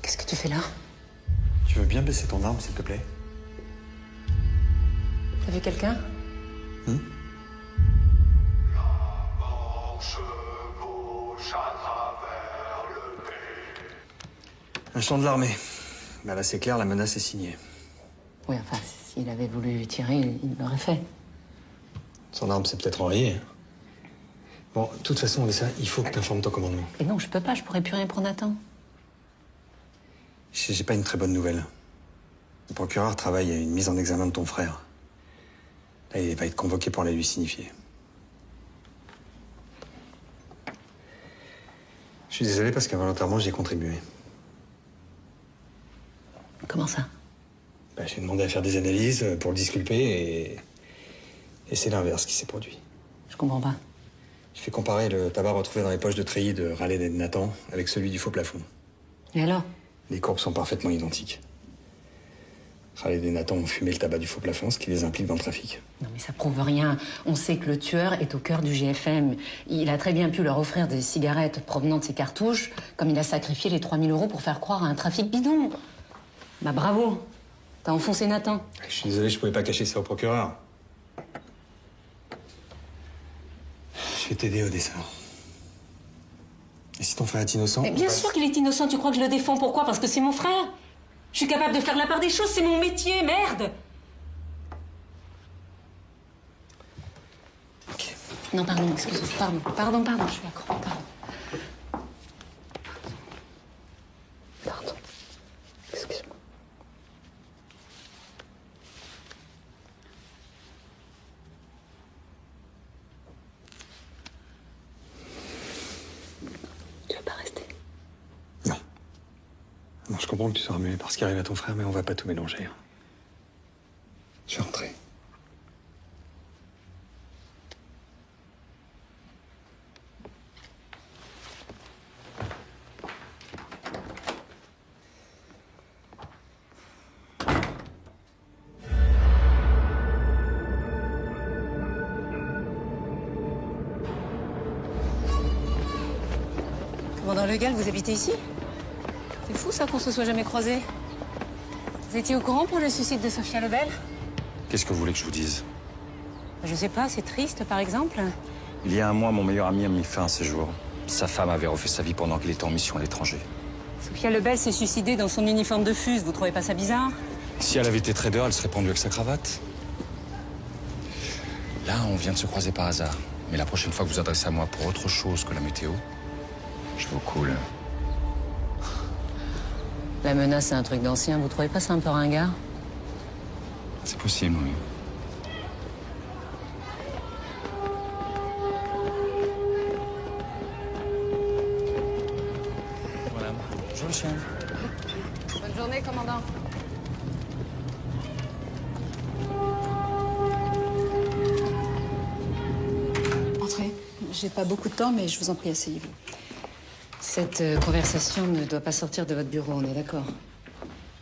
Qu'est-ce que tu fais là? Tu veux bien baisser ton arme, s'il te plaît? T'as vu quelqu'un? Un champ de l'armée. Bah là, c'est clair, la menace est signée. Oui, enfin, s'il avait voulu tirer, il l'aurait fait. Son arme s'est peut-être enrayée. Bon, de toute façon, Alessa, il faut que tu informes ton commandement. Et non, je peux pas, je pourrais plus rien prendre à temps. J'ai pas une très bonne nouvelle. Le procureur travaille à une mise en examen de ton frère. Là, il va être convoqué pour la lui signifier. Je suis désolé parce qu'involontairement, j'y ai contribué. Comment ça? Bah, j'ai demandé à faire des analyses pour le disculper et c'est l'inverse qui s'est produit. Je comprends pas. J'ai fait comparer le tabac retrouvé dans les poches de treillis de Raled et de Nathan avec celui du faux plafond. Et alors? Les courbes sont parfaitement identiques. Raled et Nathan ont fumé le tabac du faux plafond, ce qui les implique dans le trafic. Non mais ça prouve rien. On sait que le tueur est au cœur du GFM. Il a très bien pu leur offrir des cigarettes provenant de ses cartouches, comme il a sacrifié les 3 000 € pour faire croire à un trafic bidon. Bah bravo. T'as enfoncé Nathan. Je suis désolé, je pouvais pas cacher ça au procureur. Je vais t'aider, Odessa. Et si ton frère est innocent... Mais bien sûr qu'il est innocent, tu crois que je le défends? Pourquoi? Parce que c'est mon frère. Je suis capable de faire la part des choses, c'est mon métier, merde. Ok. Non, pardon, excuse-moi, pardon, je suis accro, pardon. Pardon, excuse-moi. Tu veux pas rester? Non. Non, je comprends que tu sois remué par ce qui arrive à ton frère, mais on va pas tout mélanger. Hein. Je vais rentrer. Le Gall, vous habitez ici? C'est fou ça qu'on se soit jamais croisés. Vous étiez au courant pour le suicide de Sophia Lebel? Qu'est-ce que vous voulez que je vous dise? Je sais pas, c'est triste par exemple. Il y a un mois, mon meilleur ami a mis fin à ses jours. Sa femme avait refait sa vie pendant qu'il était en mission à l'étranger. Sophia Lebel s'est suicidée dans son uniforme de fuse, vous trouvez pas ça bizarre? Si elle avait été trader, elle serait pendue avec sa cravate. Là, on vient de se croiser par hasard. Mais la prochaine fois que vous vous adressez à moi pour autre chose que la météo, je vous coule. La menace, c'est un truc d'ancien, vous trouvez pas ça un peu ringard? C'est possible, oui. Voilà. Bonjour, le chien. Bonne journée, commandant. Entrez. J'ai pas beaucoup de temps, mais je vous en prie, asseyez-vous. Cette conversation ne doit pas sortir de votre bureau, on est d'accord?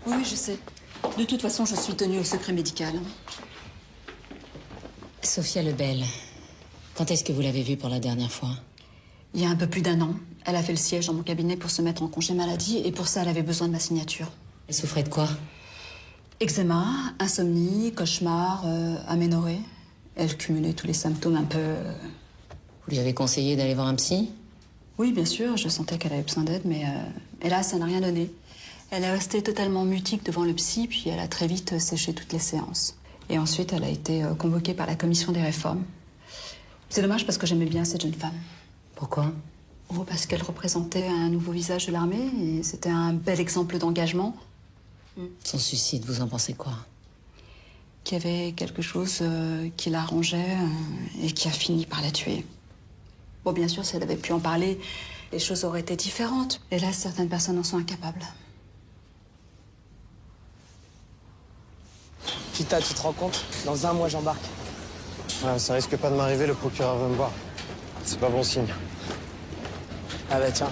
Oui, je sais. De toute façon, je suis tenue au secret médical. Sophia Lebel, quand est-ce que vous l'avez vue pour la dernière fois? Il y a un peu plus d'1 an, elle a fait le siège dans mon cabinet pour se mettre en congé maladie, et pour ça, elle avait besoin de ma signature. Elle souffrait de quoi? Eczéma, insomnie, cauchemar, aménorrhée. Elle cumulait tous les symptômes un peu... Vous lui avez conseillé d'aller voir un psy? Oui, bien sûr, je sentais qu'elle avait besoin d'aide, mais hélas, ça n'a rien donné. Elle est restée totalement mutique devant le psy, puis elle a très vite séché toutes les séances. Et ensuite, elle a été convoquée par la commission des réformes. C'est dommage parce que j'aimais bien cette jeune femme. Pourquoi? Oh, parce qu'elle représentait un nouveau visage de l'armée, et c'était un bel exemple d'engagement. Son suicide, vous en pensez quoi? Qu'il y avait quelque chose qui l'arrangeait et qui a fini par la tuer. Bon, bien sûr, si elle avait pu en parler, les choses auraient été différentes. Et là, certaines personnes en sont incapables. Kita, tu te rends compte? Dans 1 mois, j'embarque. Ouais, ça risque pas de m'arriver, le procureur veut me voir. C'est pas bon signe. Ah bah tiens,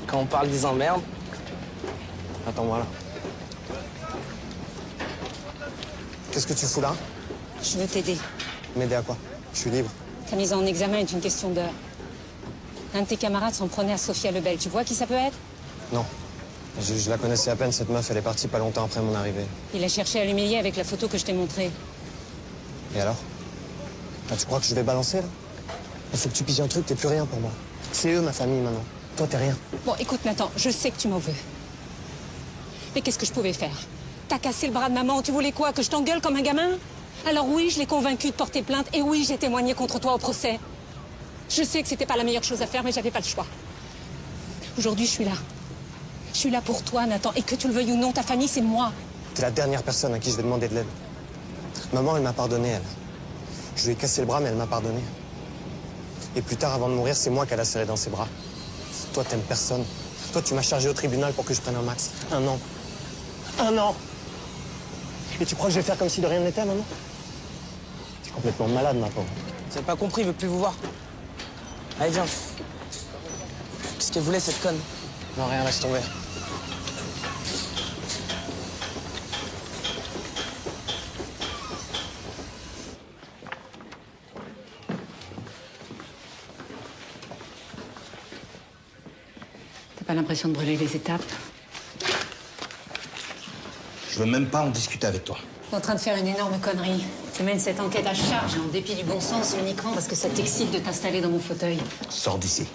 quand on parle des emmerdes... Attends-moi là. Qu'est-ce que tu fous là? Je veux t'aider. M'aider à quoi? Je suis libre. Ta mise en examen est une question d'heure. Un de tes camarades s'en prenait à Sophia Lebel. Tu vois qui ça peut être? Non. Je la connaissais à peine, cette meuf. Elle est partie pas longtemps après mon arrivée. Il a cherché à l'humilier avec la photo que je t'ai montrée. Et alors? Ah, tu crois que je vais balancer, là? Il faut que tu piges un truc, t'es plus rien pour moi. C'est eux, ma famille, maintenant. Toi, t'es rien. Bon, écoute, Nathan, je sais que tu m'en veux. Mais qu'est-ce que je pouvais faire? T'as cassé le bras de maman, tu voulais quoi? Que je t'engueule comme un gamin? Alors oui, je l'ai convaincu de porter plainte, et oui, j'ai témoigné contre toi au procès. Je sais que c'était pas la meilleure chose à faire, mais j'avais pas le choix. Aujourd'hui, je suis là. Je suis là pour toi, Nathan, et que tu le veuilles ou non, ta famille, c'est moi. T'es la dernière personne à qui je vais demander de l'aide. Maman, elle m'a pardonné, elle. Je lui ai cassé le bras, mais elle m'a pardonné. Et plus tard, avant de mourir, c'est moi qu'elle a serré dans ses bras. Toi, t'aimes personne. Toi, tu m'as chargé au tribunal pour que je prenne un max. 1 an. 1 an! Et tu crois que je vais faire comme si de rien n'était, maman? T'es complètement malade, ma pauvre. Vous avez pas compris, il veut plus vous voir. Allez, viens. Qu'est-ce qu'elle voulait, cette conne? Non, rien, laisse tomber. T'as pas l'impression de brûler les étapes? Je veux même pas en discuter avec toi. T'es en train de faire une énorme connerie. Tu mènes cette enquête à charge, en dépit du bon sens, uniquement parce que ça t'excite de t'installer dans mon fauteuil. Sors d'ici.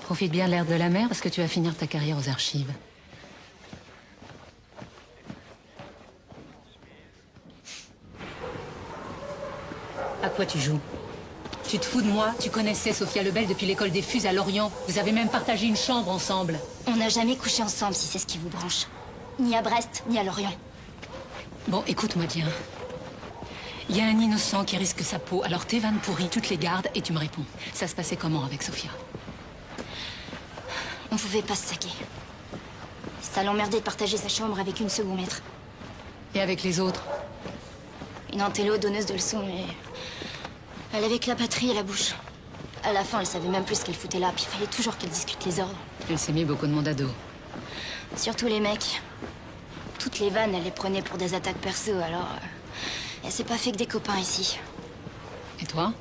Profite bien de l'air de la mer, parce que tu vas finir ta carrière aux archives. À quoi tu joues? Tu te fous de moi? Tu connaissais Sophia Lebel depuis l'école des Fuses à Lorient. Vous avez même partagé une chambre ensemble. On n'a jamais couché ensemble, si c'est ce qui vous branche. Ni à Brest, ni à Lorient. Bon, écoute-moi bien. Il y a un innocent qui risque sa peau, alors tes vannes pourries, tu te les gardes et tu me réponds. Ça se passait comment avec Sophia? On pouvait pas se saquer. Ça l'emmerdait de partager sa chambre avec une second maître. Et avec les autres? Une antélo donneuse de leçons, mais... Elle avait que la patrie à la bouche. À la fin, elle savait même plus ce qu'elle foutait là, puis il fallait toujours qu'elle discute les ordres. Elle s'est mis beaucoup de monde à dos. Surtout les mecs. Toutes les vannes, elle les prenait pour des attaques perso, alors... elle s'est pas fait que des copains ici. Et toi?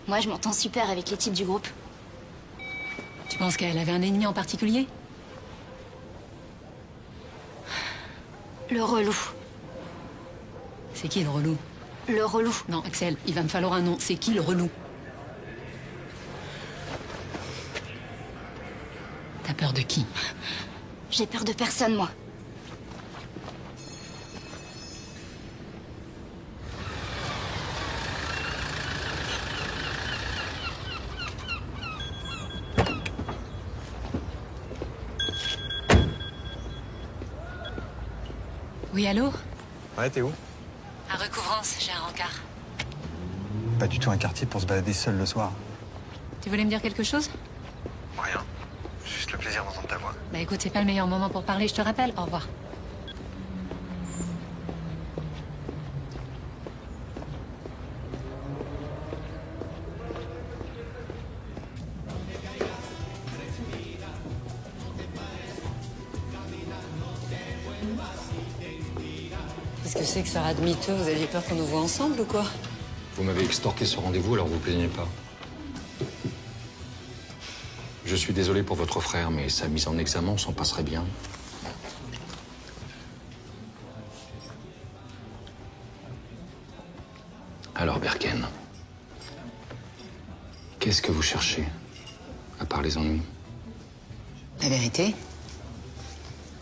Moi, je m'entends super avec les types du groupe. Tu penses qu'elle avait un ennemi en particulier? Le relou. C'est qui le relou? Le relou. Non, Axel, il va me falloir un nom. C'est qui le relou? T'as peur de qui? J'ai peur de personne, moi. Oui, allô? Ouais, t'es où? À Recouvrance, j'ai un rencard. Pas du tout un quartier pour se balader seul le soir. Tu voulais me dire quelque chose? Rien. Juste le plaisir d'entendre ta voix. Bah écoute, c'est pas le meilleur moment pour parler, je te rappelle. Au revoir. Qu'est-ce que c'est que ça de miteux? Vous aviez peur qu'on nous voit ensemble ou quoi? Vous m'avez extorqué ce rendez-vous, alors vous plaignez pas. Je suis désolé pour votre frère, mais sa mise en examen s'en passerait bien. Alors, Berken, qu'est-ce que vous cherchez, à part les ennuis? La vérité?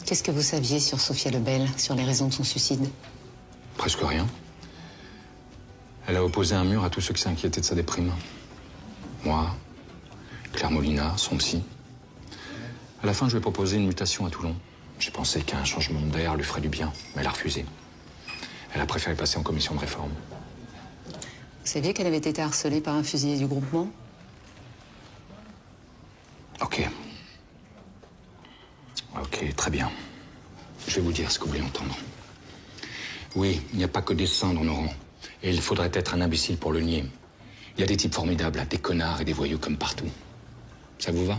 Qu'est-ce que vous saviez sur Sophia Lebel, sur les raisons de son suicide? Presque rien. Elle a opposé un mur à tous ceux qui s'inquiétaient de sa déprime. Moi, Claire Molina, son psy. À la fin, je lui ai proposé une mutation à Toulon. J'ai pensé qu'un changement d'air lui ferait du bien, mais elle a refusé. Elle a préféré passer en commission de réforme. Vous saviez qu'elle avait été harcelée par un fusilier du groupement? Ok. Ok, très bien. Je vais vous dire ce que vous voulez entendre. Oui, il n'y a pas que des saints dans nos rangs. Et il faudrait être un imbécile pour le nier. Il y a des types formidables, des connards et des voyous comme partout. Ça vous va?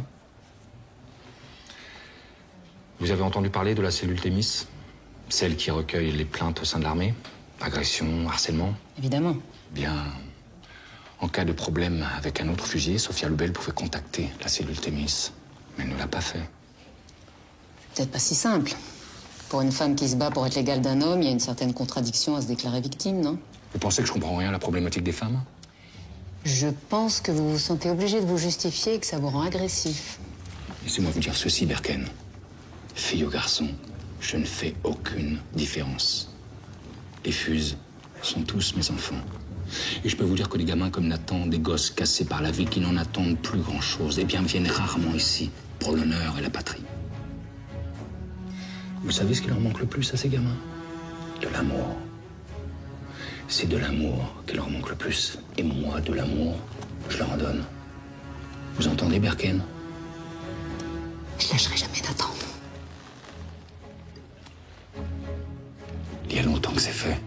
Vous avez entendu parler de la cellule Thémis? Celle qui recueille les plaintes au sein de l'armée? Agression, harcèlement? Évidemment. Bien, en cas de problème avec un autre fusilier, Sophia Lebel pouvait contacter la cellule Thémis. Mais elle ne l'a pas fait. Peut-être pas si simple. Pour une femme qui se bat pour être l'égale d'un homme, il y a une certaine contradiction à se déclarer victime, non? Vous pensez que je comprends rien à la problématique des femmes? Je pense que vous vous sentez obligé de vous justifier et que ça vous rend agressif. Laissez-moi vous dire ceci, Berken. Fille ou garçon, je ne fais aucune différence. Les fuses sont tous mes enfants. Et je peux vous dire que les gamins comme Nathan, des gosses cassés par la vie qui n'en attendent plus grand-chose, eh bien viennent rarement ici pour l'honneur et la patrie. Vous savez ce qui leur manque le plus à ces gamins? De l'amour. C'est de l'amour qui leur manque le plus. Et moi, de l'amour, je leur en donne. Vous entendez, Berken? Je lâcherai jamais Nathan. Il y a longtemps que c'est fait.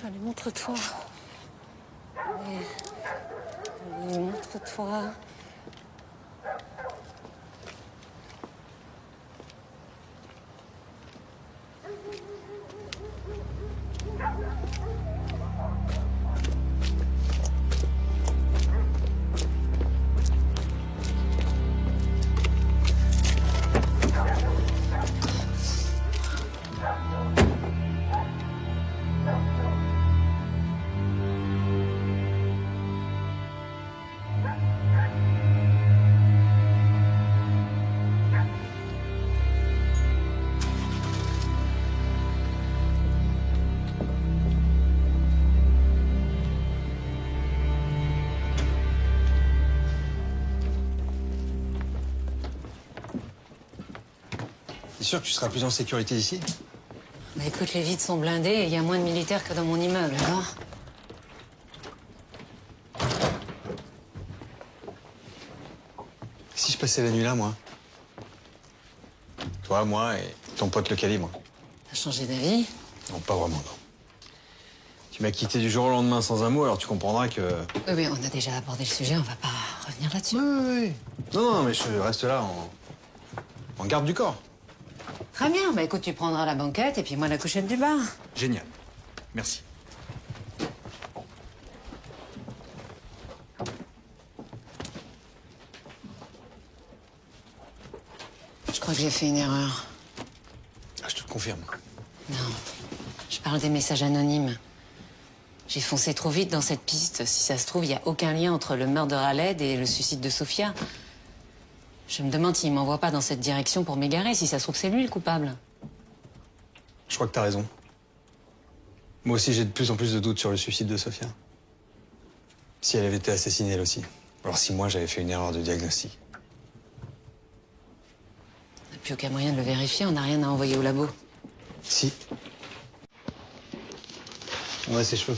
Allez, montre-toi. Allez, montre-toi. sûr que tu seras plus en sécurité ici? Bah écoute, les vitres sont blindées et il y a moins de militaires que dans mon immeuble, alors. Si je passais la nuit là, moi? Toi, moi et ton pote le calibre. T'as changé d'avis? Non, pas vraiment, non. Tu m'as quitté du jour au lendemain sans un mot, alors tu comprendras que... Oui, mais on a déjà abordé le sujet, on va pas revenir là-dessus. Oui. Non, mais je reste là en garde du corps. Très bien, bah écoute, tu prendras la banquette et puis moi la couchette du bar. Génial. Merci. Je crois que j'ai fait une erreur. Ah, je te le confirme. Non, je parle des messages anonymes. J'ai foncé trop vite dans cette piste. Si ça se trouve, il n'y a aucun lien entre le meurtre de Raled et le suicide de Sofia. Je me demande s'il m'envoie pas dans cette direction pour m'égarer. Si ça se trouve, c'est lui le coupable. Je crois que t'as raison. Moi aussi, j'ai de plus en plus de doutes sur le suicide de Sofia. Si elle avait été assassinée, elle aussi. Alors si moi, j'avais fait une erreur de diagnostic. On n'a plus aucun moyen de le vérifier. On n'a rien à envoyer au labo. Si. On a ses cheveux.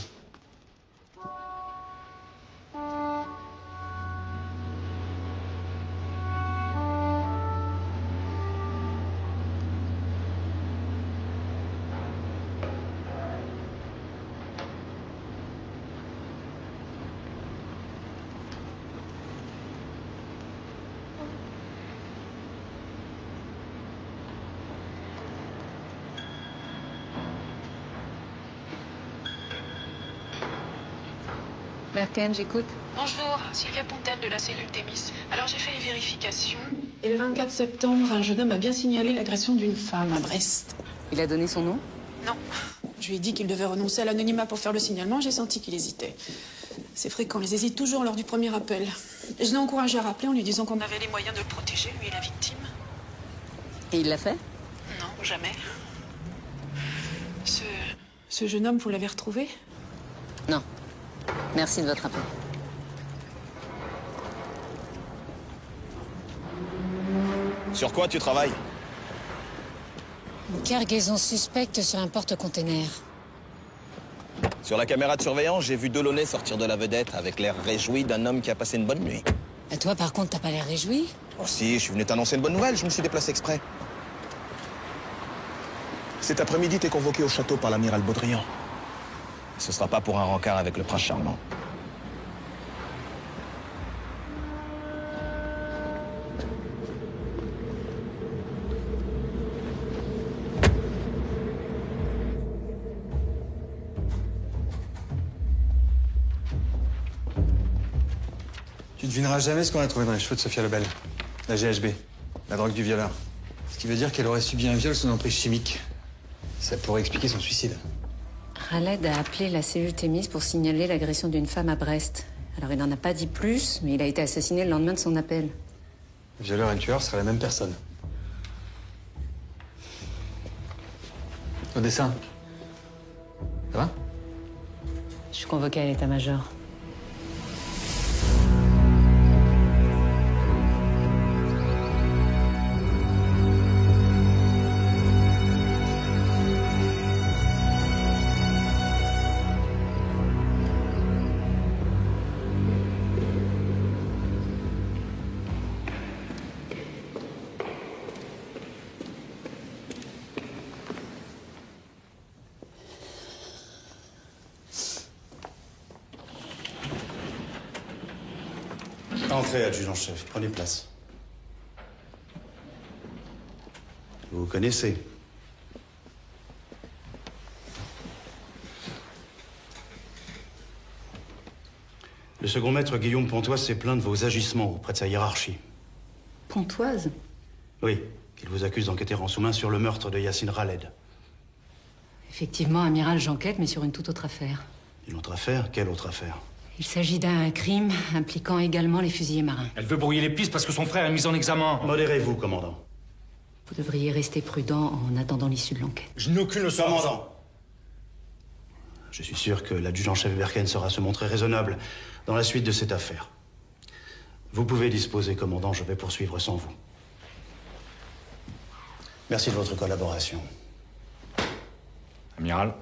Berken, j'écoute. Bonjour, Sylvia Pontel de la cellule Thémis. Alors j'ai fait les vérifications. Et le 24 septembre, un jeune homme a bien signalé l'agression d'une femme à Brest. Il a donné son nom? Non. Je lui ai dit qu'il devait renoncer à l'anonymat pour faire le signalement. J'ai senti qu'il hésitait. C'est fréquent, ils hésitent toujours lors du premier appel. Et je l'ai encouragé à rappeler en lui disant qu'on avait les moyens de le protéger, lui et la victime. Et il l'a fait? Non, jamais. Ce jeune homme, vous l'avez retrouvé? Non. Merci de votre appel. Sur quoi tu travailles? Une cargaison suspecte sur un porte-container. Sur la caméra de surveillance, j'ai vu Delaunay sortir de la vedette avec l'air réjoui d'un homme qui a passé une bonne nuit. Et toi, par contre, t'as pas l'air réjoui? Oh si, je suis venu t'annoncer une bonne nouvelle, je me suis déplacé exprès. Cet après-midi, t'es convoqué au château par l'amiral Baudrian. Ce sera pas pour un rencard avec le prince charmant. Tu devineras jamais ce qu'on a trouvé dans les cheveux de Sofia Lebel. La GHB, la drogue du violeur. Ce qui veut dire qu'elle aurait subi un viol sous emprise chimique. Ça pourrait expliquer son suicide. Raled a appelé la cellule Thémis pour signaler l'agression d'une femme à Brest. Alors il n'en a pas dit plus, mais il a été assassiné le lendemain de son appel. Le violeur et le tueur seraient la même personne. Au dessin. Ça va? Je suis convoquée à l'état-major. Entrez, adjudant-chef. Prenez place. Vous vous connaissez. Le second maître Guillaume Pontoise s'est plaint de vos agissements auprès de sa hiérarchie. Pontoise? Oui, qu'il vous accuse d'enquêter en sous-main sur le meurtre de Yacine Raled. Effectivement, amiral, j'enquête, mais sur une toute autre affaire. Une autre affaire? Quelle autre affaire? Il s'agit d'un crime impliquant également les fusiliers marins. Elle veut brouiller les pistes parce que son frère est mis en examen. Modérez-vous, commandant. Vous devriez rester prudent en attendant l'issue de l'enquête. Je n'ai aucune leçon. Commandant. Je suis sûr que l'adjudant-chef Berken saura se montrer raisonnable dans la suite de cette affaire. Vous pouvez disposer, commandant, je vais poursuivre sans vous. Merci de votre collaboration. Amiral.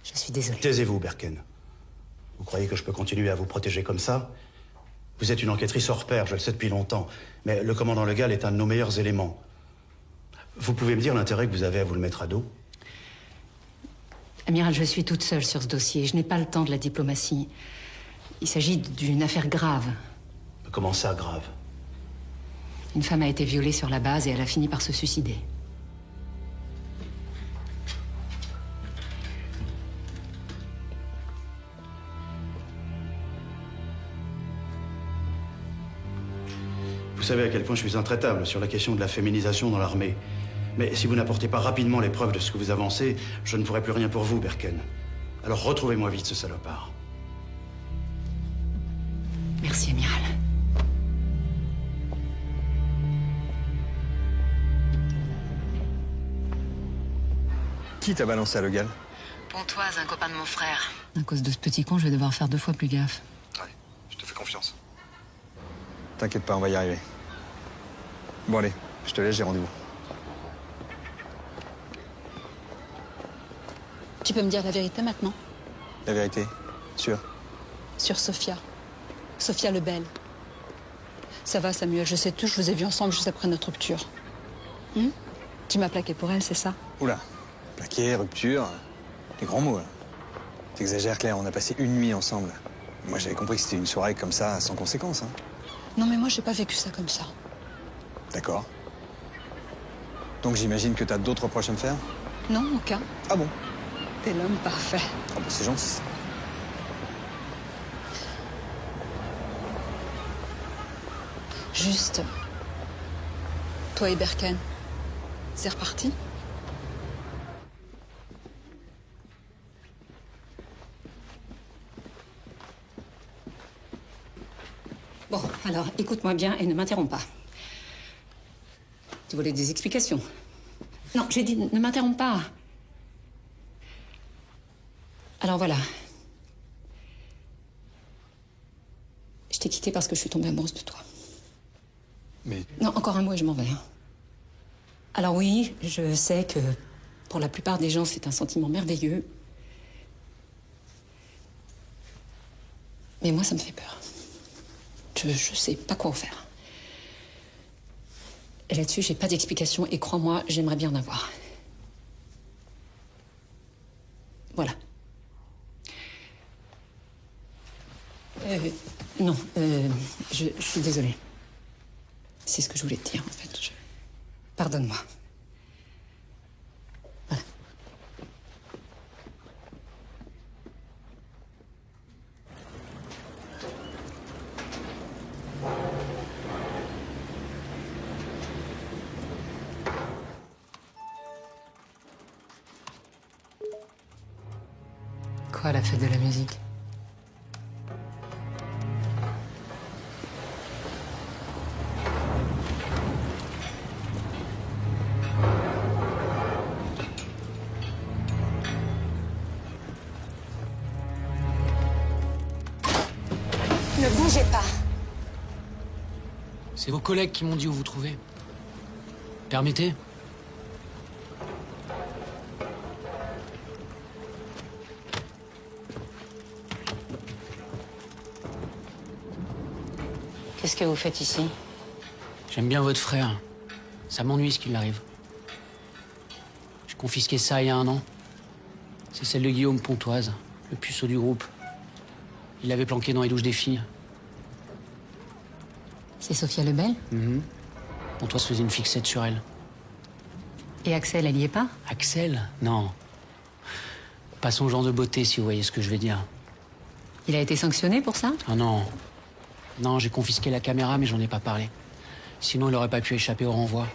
Je suis désolée. Taisez-vous, Berken. Vous croyez que je peux continuer à vous protéger comme ça? Vous êtes une enquêtrice hors pair, je le sais depuis longtemps. Mais le commandant Legal est un de nos meilleurs éléments. Vous pouvez me dire l'intérêt que vous avez à vous le mettre à dos? Amiral, je suis toute seule sur ce dossier. Je n'ai pas le temps de la diplomatie. Il s'agit d'une affaire grave. Comment ça, grave? Une femme a été violée sur la base et elle a fini par se suicider. Vous savez à quel point je suis intraitable sur la question de la féminisation dans l'armée. Mais si vous n'apportez pas rapidement les preuves de ce que vous avancez, je ne ferai plus rien pour vous, Berken. Alors retrouvez-moi vite ce salopard. Merci, Amiral. Qui t'a balancé à Legal? Pontoise, un copain de mon frère. À cause de ce petit con, je vais devoir faire 2 fois plus gaffe. Ouais, je te fais confiance. T'inquiète pas, on va y arriver. Bon allez, je te laisse, j'ai rendez-vous. Tu peux me dire la vérité maintenant? La vérité? Sûr? Sur Sophia. Sophia Lebel. Ça va, Samuel, je sais tout, je vous ai vus ensemble juste après notre rupture. Tu m'as plaqué pour elle, c'est ça? Oula, plaqué, rupture, des grands mots là. T'exagères, Claire, on a passé une nuit ensemble. Moi j'avais compris que c'était une soirée comme ça, sans conséquence. Hein. Non mais moi j'ai pas vécu ça comme ça. D'accord. Donc j'imagine que t'as d'autres reproches à me faire? Non, aucun. Ah bon? T'es l'homme parfait. Ah bah c'est gentil ça. Juste, toi et Berken, c'est reparti? Bon, alors, écoute-moi bien et ne m'interromps pas. Tu voulais des explications? Non, j'ai dit ne m'interromps pas. Alors voilà. Je t'ai quitté parce que je suis tombée amoureuse de toi. Mais... Non, encore un mot et je m'en vais. Hein. Alors oui, je sais que pour la plupart des gens, c'est un sentiment merveilleux. Mais moi, ça me fait peur. Je sais pas quoi en faire. Et là-dessus, j'ai pas d'explication et crois-moi, j'aimerais bien en avoir. Voilà. Non, je suis désolée. C'est ce que je voulais te dire, en fait. Pardonne-moi. Voilà. Quoi, la fête de la musique? Ne bougez pas. C'est vos collègues qui m'ont dit où vous trouver. Permettez? Qu'est-ce que vous faites ici? J'aime bien votre frère. Ça m'ennuie ce qui lui arrive. J'ai confisqué ça il y a 1 an. C'est celle de Guillaume Pontoise, le puceau du groupe. Il l'avait planqué dans les douches des filles. C'est Sophia Lebel? Pontoise faisait une fixette sur elle. Et Axel, elle y est pas? Axel? Non. Pas son genre de beauté, si vous voyez ce que je veux dire. Il a été sanctionné pour ça? Ah non. Non, j'ai confisqué la caméra, mais j'en ai pas parlé. Sinon, il aurait pas pu échapper au renvoi.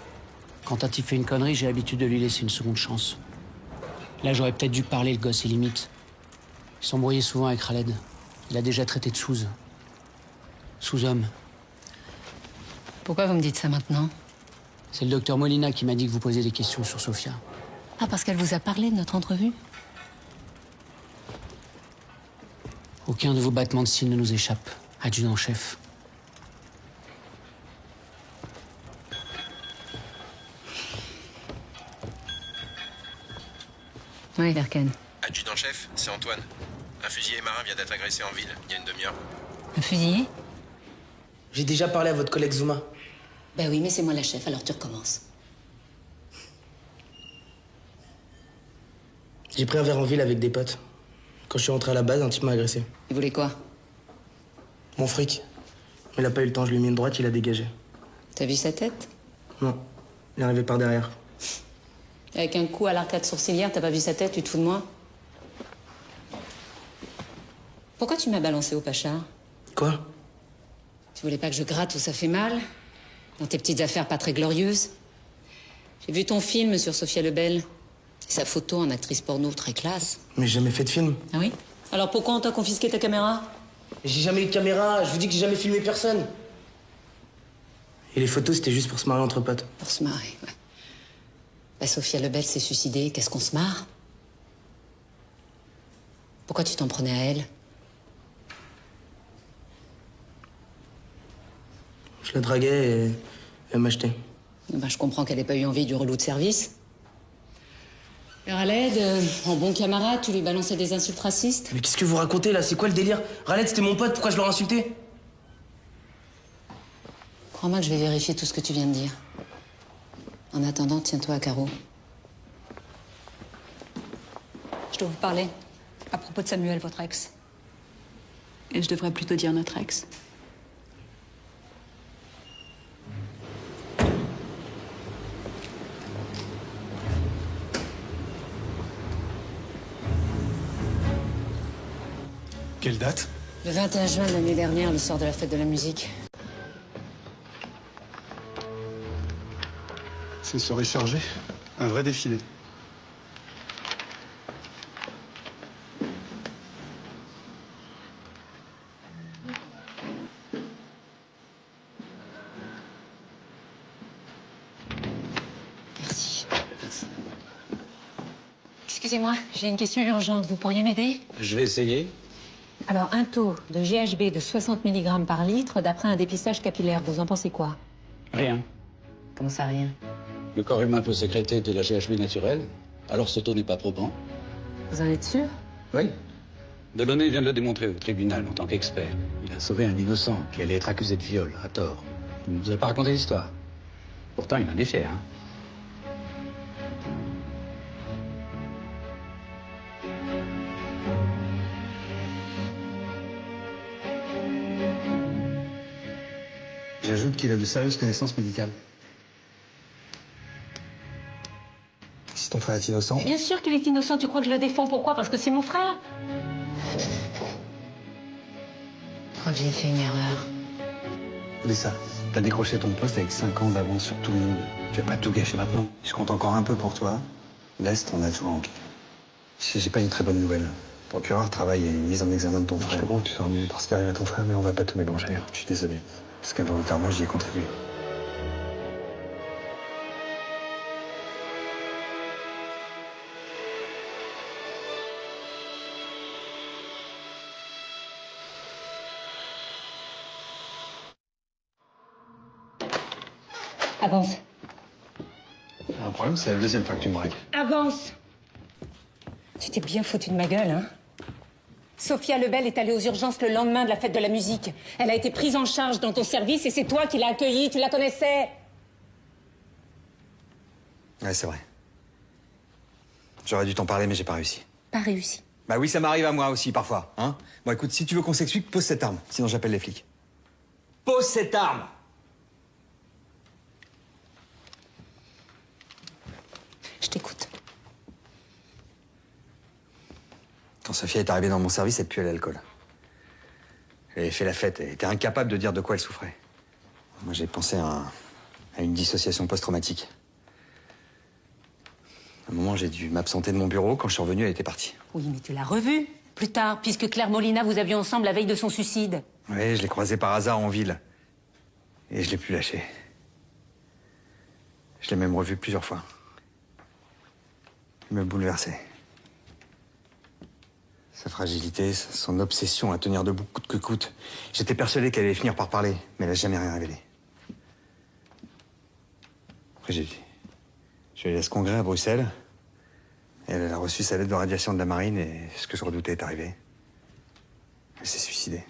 Quand un type fait une connerie, j'ai l'habitude de lui laisser une seconde chance. Là, j'aurais peut-être dû parler, le gosse est limite. Il s'embrouillait souvent avec Khaled. Il a déjà traité de sous. Sous-homme. Pourquoi vous me dites ça maintenant? C'est le docteur Molina qui m'a dit que vous posiez des questions sur Sophia. Ah, parce qu'elle vous a parlé de notre entrevue? Aucun de vos battements de cils ne nous échappe, adjudant-chef. Oui, Verken. Adjudant-chef, c'est Antoine. Un fusilier marin vient d'être agressé en ville, il y a une demi-heure. Un fusillé? J'ai déjà parlé à votre collègue Zuma. Ben oui, mais c'est moi la chef, alors tu recommences. J'ai pris un verre en ville avec des potes. Quand je suis rentré à la base, un type m'a agressé. Il voulait quoi? Mon fric. Mais il a pas eu le temps, je lui ai mis une droite, il a dégagé. T'as vu sa tête? Non. Il est arrivé par derrière. Avec un coup à l'arcade sourcilière, t'as pas vu sa tête, tu te fous de moi? Pourquoi tu m'as balancé au Pachar? Quoi? Tu voulais pas que je gratte où ça fait mal? Dans tes petites affaires pas très glorieuses? J'ai vu ton film sur Sophia Lebel. Sa photo en actrice porno très classe. Mais j'ai jamais fait de film. Ah oui? Alors pourquoi on t'a confisqué ta caméra? J'ai jamais eu de caméra, je vous dis que j'ai jamais filmé personne. Et les photos, c'était juste pour se marier entre potes. Pour se marrer, ouais. Bah, Sophia Lebel s'est suicidée, qu'est-ce qu'on se marre? Pourquoi tu t'en prenais à elle? Je la draguais et elle m'achetait. Ben, je comprends qu'elle ait pas eu envie du relou de service. Alors Raled, en bon camarade, tu lui balançais des insultes racistes? Mais qu'est-ce que vous racontez là? C'est quoi le délire? Raled, c'était mon pote, pourquoi je l'aurais insulté? Crois-moi que je vais vérifier tout ce que tu viens de dire. En attendant, tiens-toi à carreau. Je dois vous parler à propos de Samuel, votre ex. Et je devrais plutôt dire notre ex. Quelle date? Le 21 juin de l'année dernière, le soir de la fête de la musique. C'est soirée chargée. Un vrai défilé. Merci. Excusez-moi, j'ai une question urgente. Vous pourriez m'aider? Je vais essayer. Alors, un taux de GHB de 60 mg par litre d'après un dépistage capillaire, vous en pensez quoi? Rien. Comment ça, rien? Le corps humain peut sécréter de la GHB naturelle, alors ce taux n'est pas probant. Vous en êtes sûr? Oui. Delaunay vient de le démontrer au tribunal en tant qu'expert. Il a sauvé un innocent qui allait être accusé de viol, à tort. Il ne nous a pas raconté l'histoire. Pourtant, il en est fier, hein. J'ajoute qu'il a de sérieuses connaissances médicales. Si ton frère est innocent... Bien sûr qu'il est innocent, tu crois que je le défends? Pourquoi? Parce que c'est mon frère? Je crois que j'ai fait une erreur. Lisa, t'as décroché ton poste avec 5 ans d'avance sur tout le monde. Tu vas pas tout gâcher maintenant. Je compte encore un peu pour toi. L'Est, on a tout manqué. J'ai pas une très bonne nouvelle. Le procureur travaille à une mise en examen de ton frère. C'est bon, tu sors mieux parce qu'il arrive à ton frère, mais on va pas te mélanger. Je suis désolé. Parce qu'involontairement, j'y ai contribué. Avance. Un problème, c'est la deuxième fois que tu me braques. Avance! Tu t'es bien foutu de ma gueule, hein? Sophia Lebel est allée aux urgences le lendemain de la fête de la musique. Elle a été prise en charge dans ton service et c'est toi qui l'as accueillie, tu la connaissais? Ouais, c'est vrai. J'aurais dû t'en parler, mais j'ai pas réussi. Pas réussi. Bah oui, ça m'arrive à moi aussi, parfois, hein. Bon, écoute, si tu veux qu'on s'explique, pose cette arme. Sinon, j'appelle les flics. Pose cette arme! Je t'écoute. Quand Sophia est arrivée dans mon service, elle puait l'alcool. Elle avait fait la fête, elle était incapable de dire de quoi elle souffrait. Moi, j'ai pensé à une dissociation post-traumatique. À un moment, j'ai dû m'absenter de mon bureau. Quand je suis revenu, elle était partie. Oui, mais tu l'as revue plus tard, puisque Claire Molina, vous aviez ensemble la veille de son suicide. Oui, je l'ai croisée par hasard en ville. Et je l'ai plus lâchée. Je l'ai même revue plusieurs fois. Elle me bouleversait. Sa fragilité, son obsession à tenir debout coûte que coûte. J'étais persuadé qu'elle allait finir par parler, mais elle n'a jamais rien révélé. Après, je lui laisse congrès à Bruxelles. Elle a reçu sa lettre de radiation de la marine et ce que je redoutais est arrivé. Elle s'est suicidée.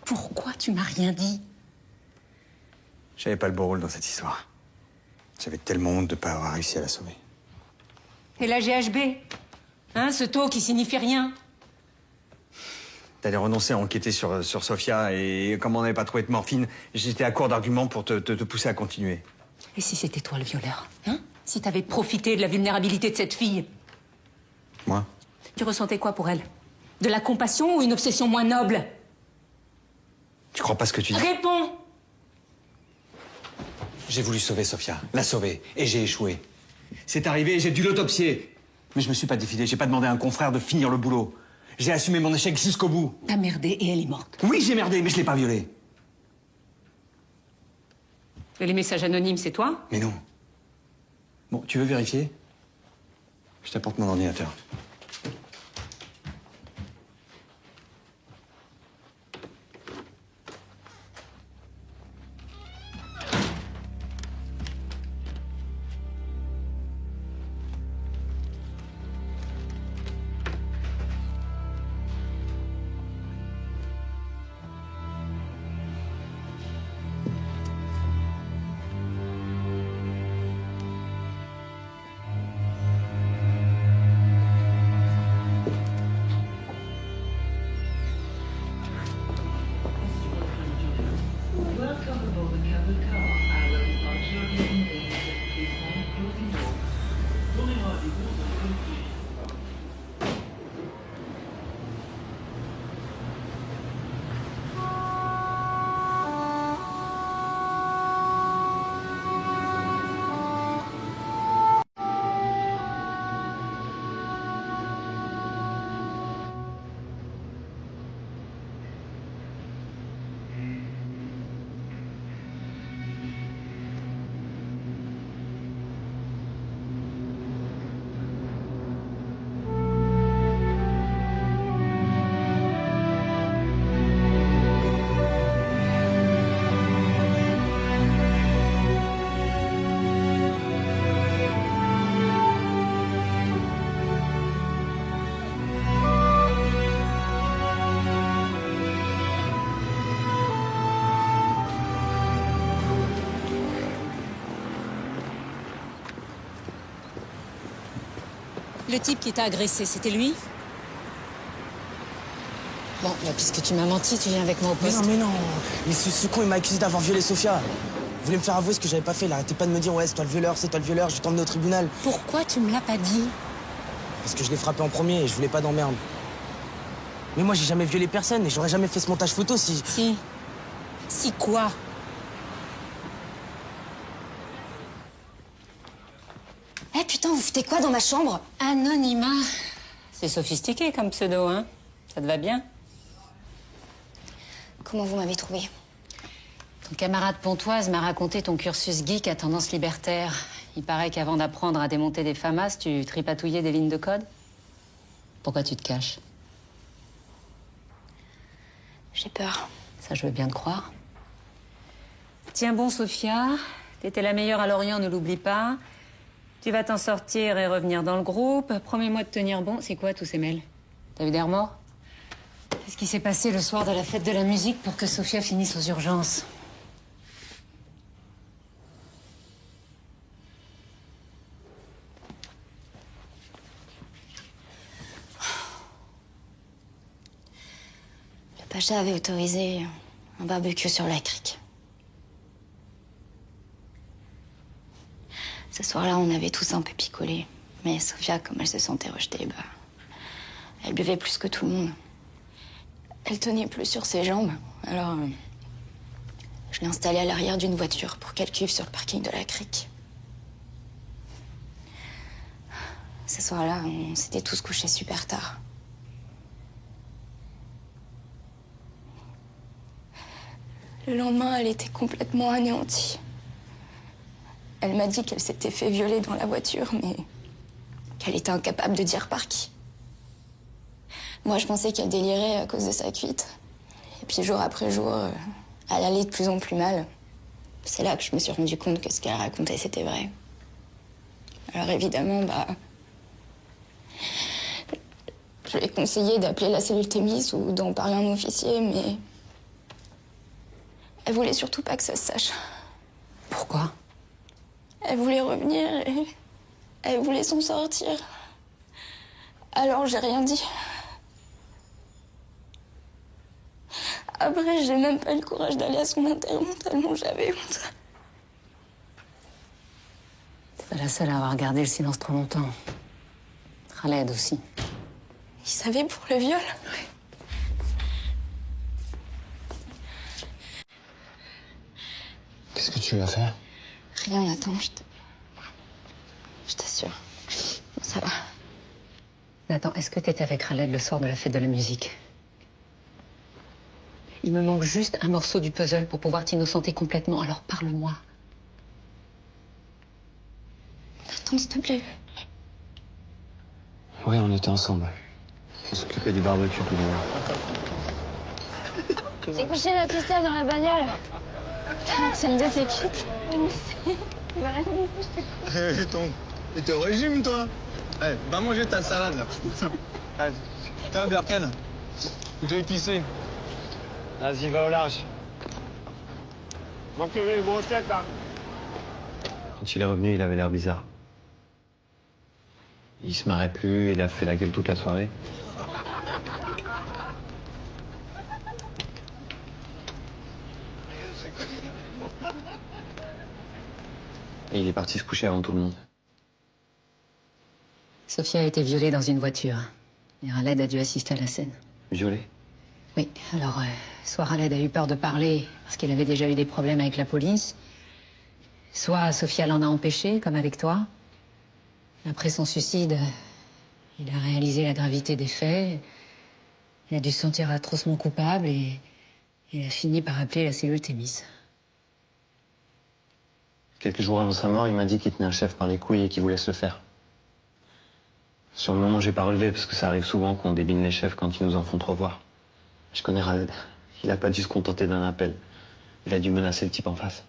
Pourquoi tu m'as rien dit? J'avais pas le beau rôle dans cette histoire. J'avais tellement honte de pas avoir réussi à la sauver. Et la GHB? Hein, ce taux qui signifie rien? T'allais renoncer à enquêter sur Sofia et comme on n'avait pas trouvé de morphine, j'étais à court d'arguments pour te pousser à continuer. Et si c'était toi le violeur? Hein? Si t'avais profité de la vulnérabilité de cette fille? Moi? Tu ressentais quoi pour elle? De la compassion ou une obsession moins noble? Tu crois pas ce que tu dis? Réponds! J'ai voulu sauver Sofia, la sauver, et j'ai échoué. C'est arrivé et j'ai dû l'autopsier. Mais je me suis pas défilé, j'ai pas demandé à un confrère de finir le boulot. J'ai assumé mon échec jusqu'au bout. T'as merdé et elle est morte. Oui, j'ai merdé, mais je l'ai pas violée. Et les messages anonymes, c'est toi? Mais non. Bon, tu veux vérifier? Je t'apporte mon ordinateur. Le type qui t'a agressé, c'était lui? Bon, bah, puisque tu m'as menti, tu viens avec moi au poste. Mais non. Mais ce con, il m'a accusé d'avoir violé Sofia. Il voulait me faire avouer ce que j'avais pas fait. Il arrêtait pas de me dire, ouais, c'est toi le violeur, c'est toi le violeur, je vais t'emmener au tribunal. Pourquoi tu me l'as pas dit? Parce que je l'ai frappé en premier et je voulais pas d'emmerde. Mais moi, j'ai jamais violé personne et j'aurais jamais fait ce montage photo si... Si. Si quoi? Eh putain, vous foutez quoi dans ma chambre? Anonymat. C'est sophistiqué comme pseudo, hein? Ça te va bien? Comment vous m'avez trouvé? Ton camarade Pontoise m'a raconté ton cursus geek à tendance libertaire. Il paraît qu'avant d'apprendre à démonter des FAMAS, tu tripatouillais des lignes de code. Pourquoi tu te caches? J'ai peur. Ça, je veux bien te croire. Tiens bon, Sofia. T'étais la meilleure à Lorient, ne l'oublie pas. Tu vas t'en sortir et revenir dans le groupe. Promets-moi de tenir bon. C'est quoi tous ces mails? T'as vu des remords? Qu'est-ce qui s'est passé le soir de la fête de la musique pour que Sofia finisse aux urgences? Le Pacha avait autorisé un barbecue sur la crique. Ce soir-là, on avait tous un peu picolé. Mais Sofia, comme elle se sentait rejetée, bah, elle buvait plus que tout le monde. Elle tenait plus sur ses jambes. Alors, je l'ai installée à l'arrière d'une voiture pour qu'elle cuive sur le parking de la crique. Ce soir-là, on s'était tous couchés super tard. Le lendemain, elle était complètement anéantie. Elle m'a dit qu'elle s'était fait violer dans la voiture, mais qu'elle était incapable de dire par qui. Moi, je pensais qu'elle délirait à cause de sa cuite. Et puis, jour après jour, elle allait de plus en plus mal. C'est là que je me suis rendu compte que ce qu'elle racontait, c'était vrai. Alors, évidemment, je lui ai conseillé d'appeler la cellule Thémis ou d'en parler à un officier, mais... Elle voulait surtout pas que ça se sache. Pourquoi? Elle voulait revenir et... Elle voulait s'en sortir. Alors, j'ai rien dit. Après, j'ai même pas eu le courage d'aller à son enterrement tellement j'avais honte. T'es pas la seule à avoir gardé le silence trop longtemps. Khaled aussi. Il savait pour le viol? Oui. Qu'est-ce que tu lui as fait? Rien, Nathan, je t'assure. Ça va. Nathan, est-ce que t'étais avec Khaled le soir de la fête de la musique? Il me manque juste un morceau du puzzle pour pouvoir t'innocenter complètement, alors parle-moi. Nathan, s'il te plaît. Oui, on était ensemble. On s'occupait du barbecue tout le J'ai couché la pistole dans la bagnole. Ça me dit c'est quitte. Et t'es au régime, toi? Eh, va manger ta salade, là. T'as un Berken? Je vais pisser. Vas-y, va au large. Manque les grossettes, là. Quand il est revenu, il avait l'air bizarre. Il se marrait plus, il a fait la gueule toute la soirée. Et il est parti se coucher avant tout le monde. Sophia a été violée dans une voiture. Et Khaled a dû assister à la scène. Violée? Oui, alors, soit Khaled a eu peur de parler parce qu'il avait déjà eu des problèmes avec la police, soit Sophia l'en a empêché, comme avec toi. Après son suicide, il a réalisé la gravité des faits. Il a dû se sentir atrocement coupable et il a fini par appeler la cellule Thémis. Quelques jours avant sa mort, il m'a dit qu'il tenait un chef par les couilles et qu'il voulait se le faire. Sur le moment, j'ai pas relevé parce que ça arrive souvent qu'on débine les chefs quand ils nous en font trop voir. Je connais Khaled. Il a pas dû se contenter d'un appel. Il a dû menacer le type en face.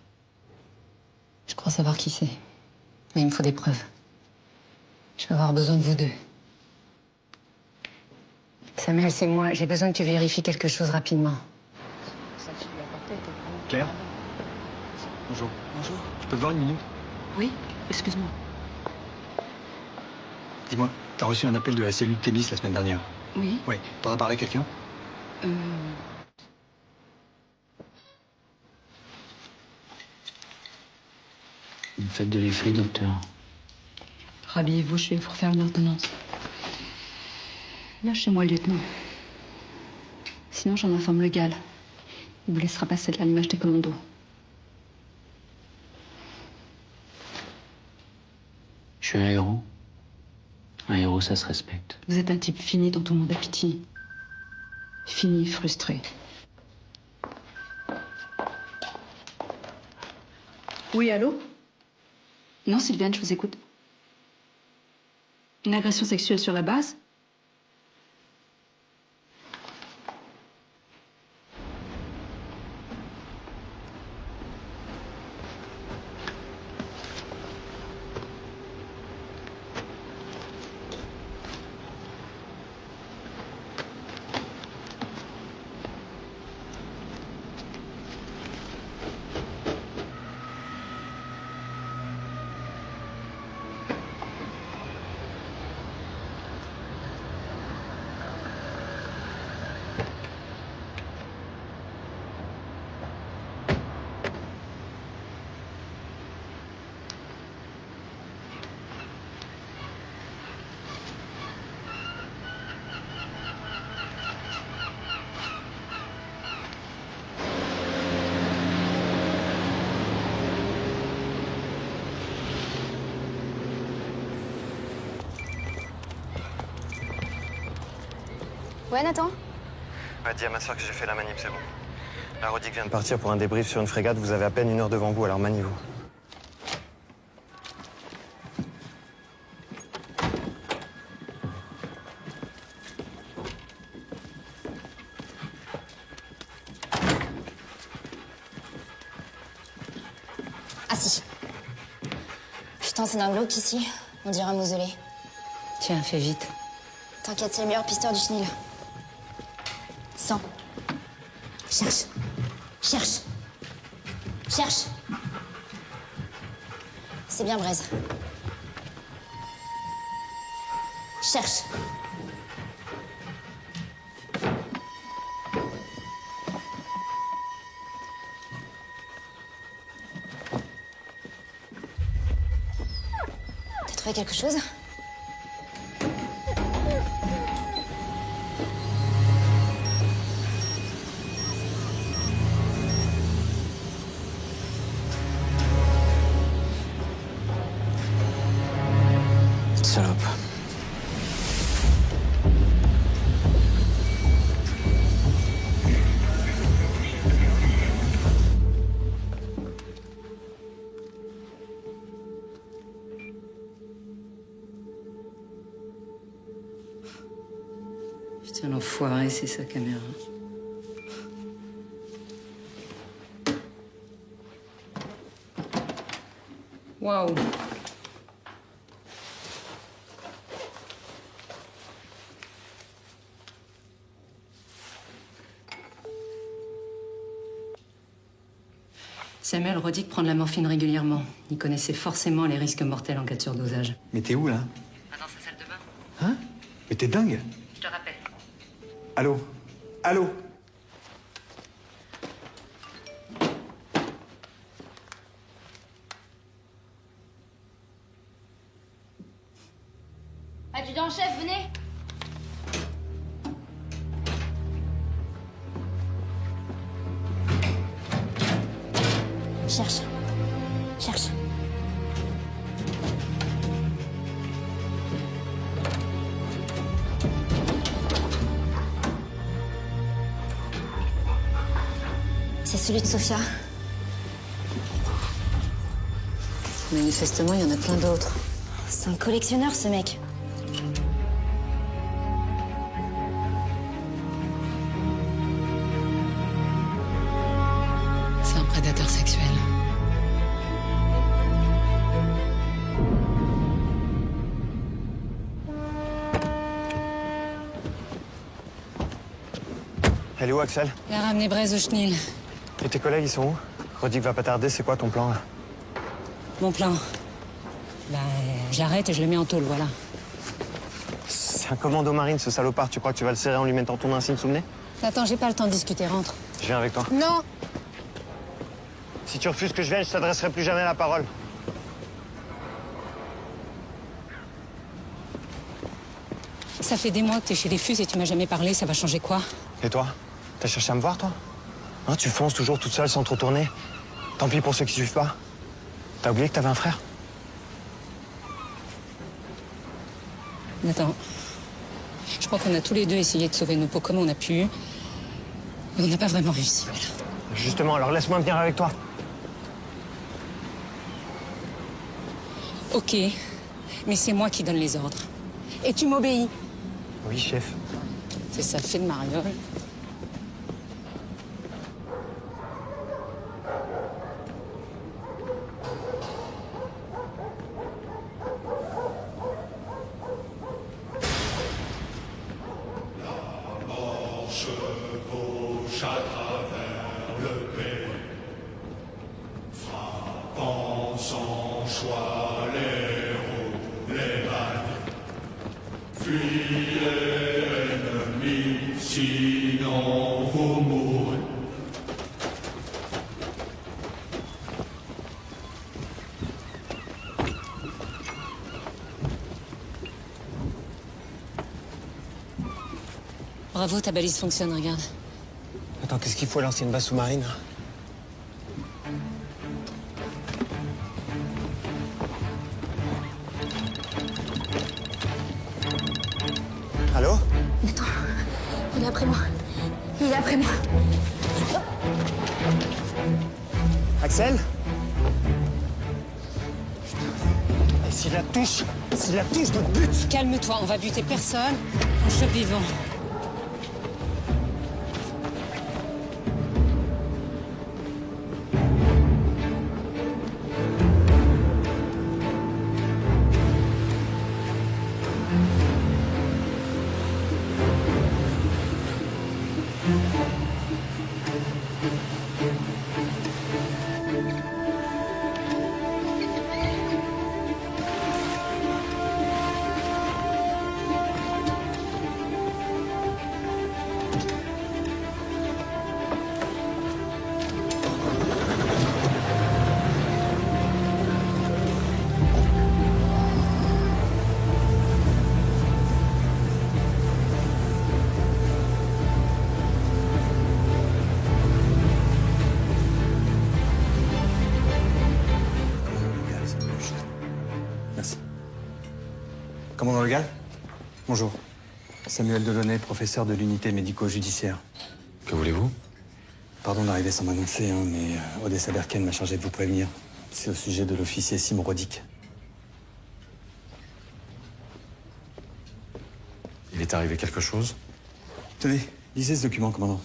Je crois savoir qui c'est. Mais il me faut des preuves. Je vais avoir besoin de vous deux. Samuel, c'est moi. J'ai besoin que tu vérifies quelque chose rapidement. Claire? Bonjour. Bonjour. Je peux te voir une minute? Oui, excuse-moi. Dis-moi, t'as reçu un appel de la cellule Thémis la semaine dernière? Oui. Oui. T'en as parlé à quelqu'un? Une fête de l'effet, docteur. Rhabillez-vous, je vais vous refaire une ordonnance. Lâchez-moi, lieutenant. Sinon, j'en informe le GAL. Il vous laissera passer de l'allumage des commandos. Je suis un héros. Un héros, ça se respecte. Vous êtes un type fini dont tout le monde a pitié. Fini, frustré. Oui, allô? Non, Sylviane, je vous écoute. Une agression sexuelle sur la base? Ouais, Nathan? Ouais, dis à ma soeur que j'ai fait la manip, c'est bon. La Rodic vient de partir pour un débrief sur une frégate. Vous avez à peine 1 heure devant vous, alors maniez-vous. Pourtant, c'est d'un glauque ici. On dirait un mausolée. Tiens, fais vite. T'inquiète, c'est le meilleur pisteur du chenil. 100. Cherche. Cherche. Cherche. C'est bien, Braise. Cherche. T'as trouvé quelque chose? Salope. Putain, l'enfoiré, c'est sa caméra. Waouh. Samuel Rodic prend de la morphine régulièrement. Il connaissait forcément les risques mortels en cas de surdosage. Mais t'es où, là? Dans sa salle de bain. Hein? Mais t'es dingue? Je te rappelle. Allô? Allô? Adjudant-chef, venez. Cherche. Cherche. C'est celui de Sophia. Manifestement, il y en a plein d'autres. C'est un collectionneur, ce mec. C'est un prédateur sexuel. Elle est où, Axel? Il a ramené Braise au chenil. Et tes collègues, ils sont où? Rodic va pas tarder, c'est quoi ton plan, là? Mon plan. Bah, je l'arrête et je le mets en tôle, voilà. C'est un commando marine, ce salopard. Tu crois que tu vas le serrer en lui mettant ton insigne sous le nez? Attends, j'ai pas le temps de discuter, rentre. Je viens avec toi. Non! Si tu refuses que je vienne, je t'adresserai plus jamais la parole. Ça fait des mois que t'es chez les Fus et tu m'as jamais parlé, ça va changer quoi? Et toi? T'as cherché à me voir, toi? Hein, tu fonces toujours toute seule sans te retourner. Tant pis pour ceux qui suivent pas. T'as oublié que t'avais un frère? Attends. Je crois qu'on a tous les deux essayé de sauver nos peaux comme on a pu. Mais on n'a pas vraiment réussi, voilà. Justement, alors laisse-moi venir avec toi. Ok, mais c'est moi qui donne les ordres. Et tu m'obéis. Oui, chef. C'est ça, fait de mariole. Chevauche à travers le pays, frappant sans choix les roues, les balles. Fuyez l'ennemi, sinon vous mourrez. Bravo, ta balise fonctionne, regarde. Attends, qu'est-ce qu'il faut lancer une base sous-marine? Allô? Attends, il est après moi. Il est après moi. Axel? Et s'il la touche, je te bute! Calme-toi, on va buter personne. On chope vivant. Commandant Legal? Bonjour. Samuel Delaunay, professeur de l'unité médico-judiciaire. Que voulez-vous? Pardon d'arriver sans m'annoncer, hein, mais Odessa Berken m'a chargé de vous prévenir. C'est au sujet de l'officier Simon Rodic. Il est arrivé quelque chose? Tenez, lisez ce document, commandant.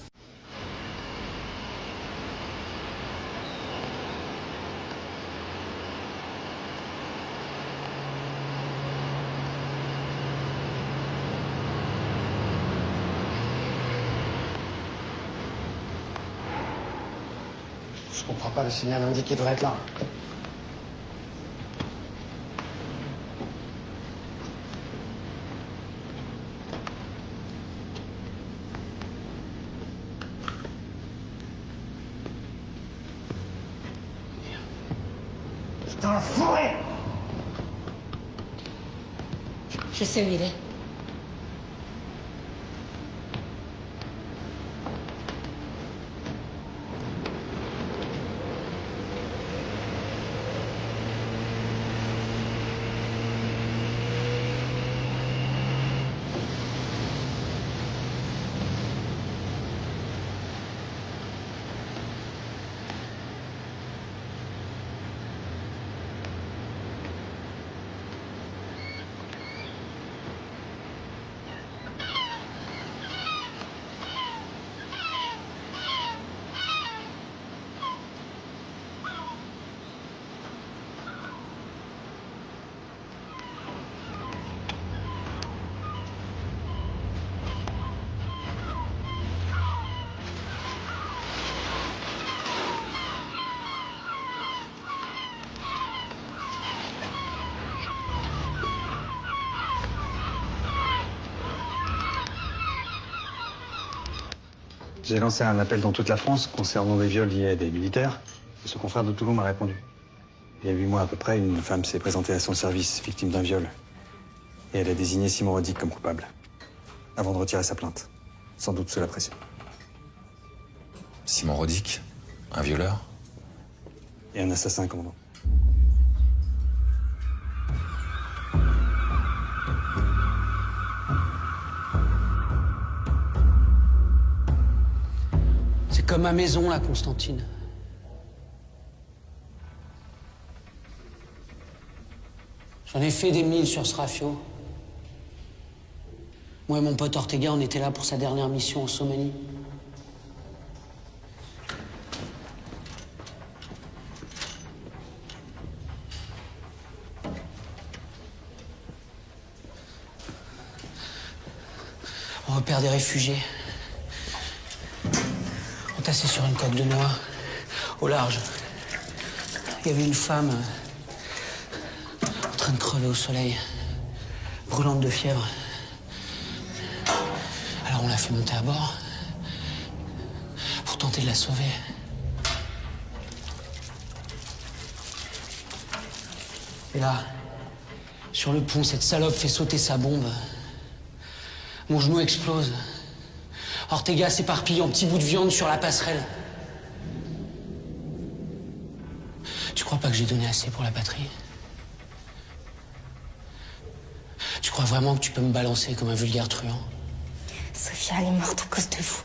Je comprends pas, le signal indique qu'il devrait être là. Dans la forêt! Je sais où il est. J'ai lancé un appel dans toute la France concernant des viols liés à des militaires. Et ce confrère de Toulon m'a répondu. Il y a 8 mois à peu près, une femme s'est présentée à son service, victime d'un viol. Et elle a désigné Simon Rodic comme coupable. Avant de retirer sa plainte. Sans doute sous la pression. Simon Rodic? Un violeur? Et un assassin, commandant. C'est comme ma maison, là, Constantine. J'en ai fait des milles sur ce rafio. Moi et mon pote Ortega, on était là pour sa dernière mission en Somalie. On repère des réfugiés. Entassés sur une coque de noix, au large. Il y avait une femme en train de crever au soleil, brûlante de fièvre. Alors on l'a fait monter à bord pour tenter de la sauver. Et là, sur le pont, cette salope fait sauter sa bombe. Mon genou explose. Ortega s'éparpille en petits bouts de viande sur la passerelle. Tu crois pas que j'ai donné assez pour la patrie? Tu crois vraiment que tu peux me balancer comme un vulgaire truand? Sophia, elle est morte à cause de vous.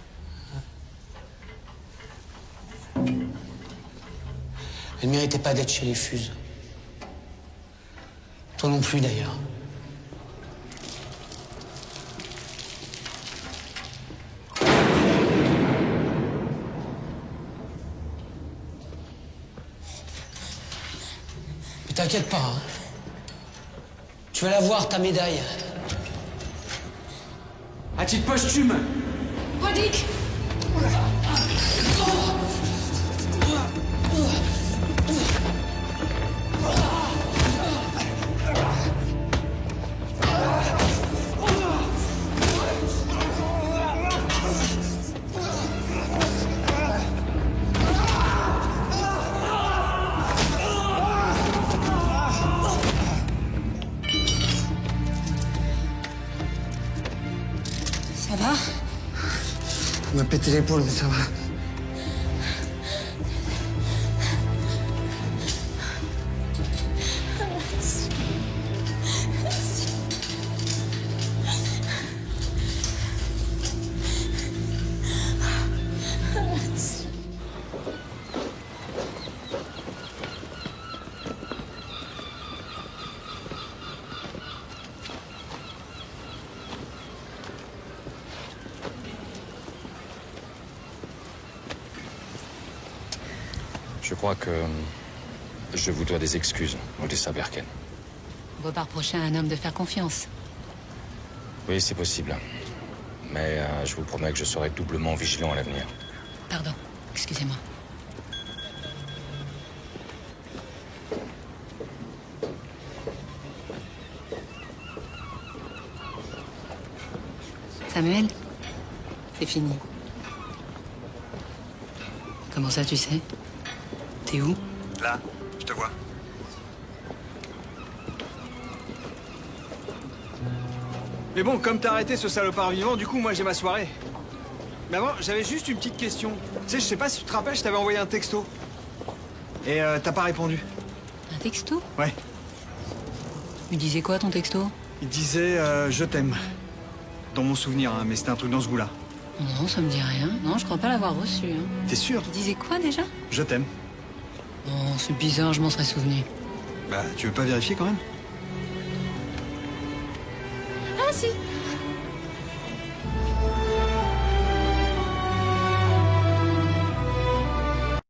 Elle méritait pas d'être chez les Fuses. Toi non plus, d'ailleurs. Mais t'inquiète pas, hein. Tu vas la voir, ta médaille. À titre posthume. Rodic! Ça va? On m'a pété l'épaule, mais ça va. Je crois que je vous dois des excuses, Odessa Berken. On peut pas reprocher à un homme de faire confiance. Oui, c'est possible. Mais je vous promets que je serai doublement vigilant à l'avenir. Pardon, excusez-moi. Samuel, c'est fini. Comment ça, tu sais? T'es où? Là, je te vois. Mais bon, comme t'as arrêté ce salopard vivant, du coup, moi, j'ai ma soirée. Mais avant, j'avais juste une petite question. Tu sais, je sais pas si tu te rappelles, je t'avais envoyé un texto. Et t'as pas répondu. Un texto? Ouais. Il disait quoi, ton texto? Il disait je t'aime. Dans mon souvenir, hein, mais c'était un truc dans ce goût-là. Non, ça me dit rien. Non, je crois pas l'avoir reçu. Hein. T'es sûr? Il disait quoi, déjà? Je t'aime. Oh, c'est bizarre, je m'en serais souvenu. Bah, tu veux pas vérifier quand même? Ah, si!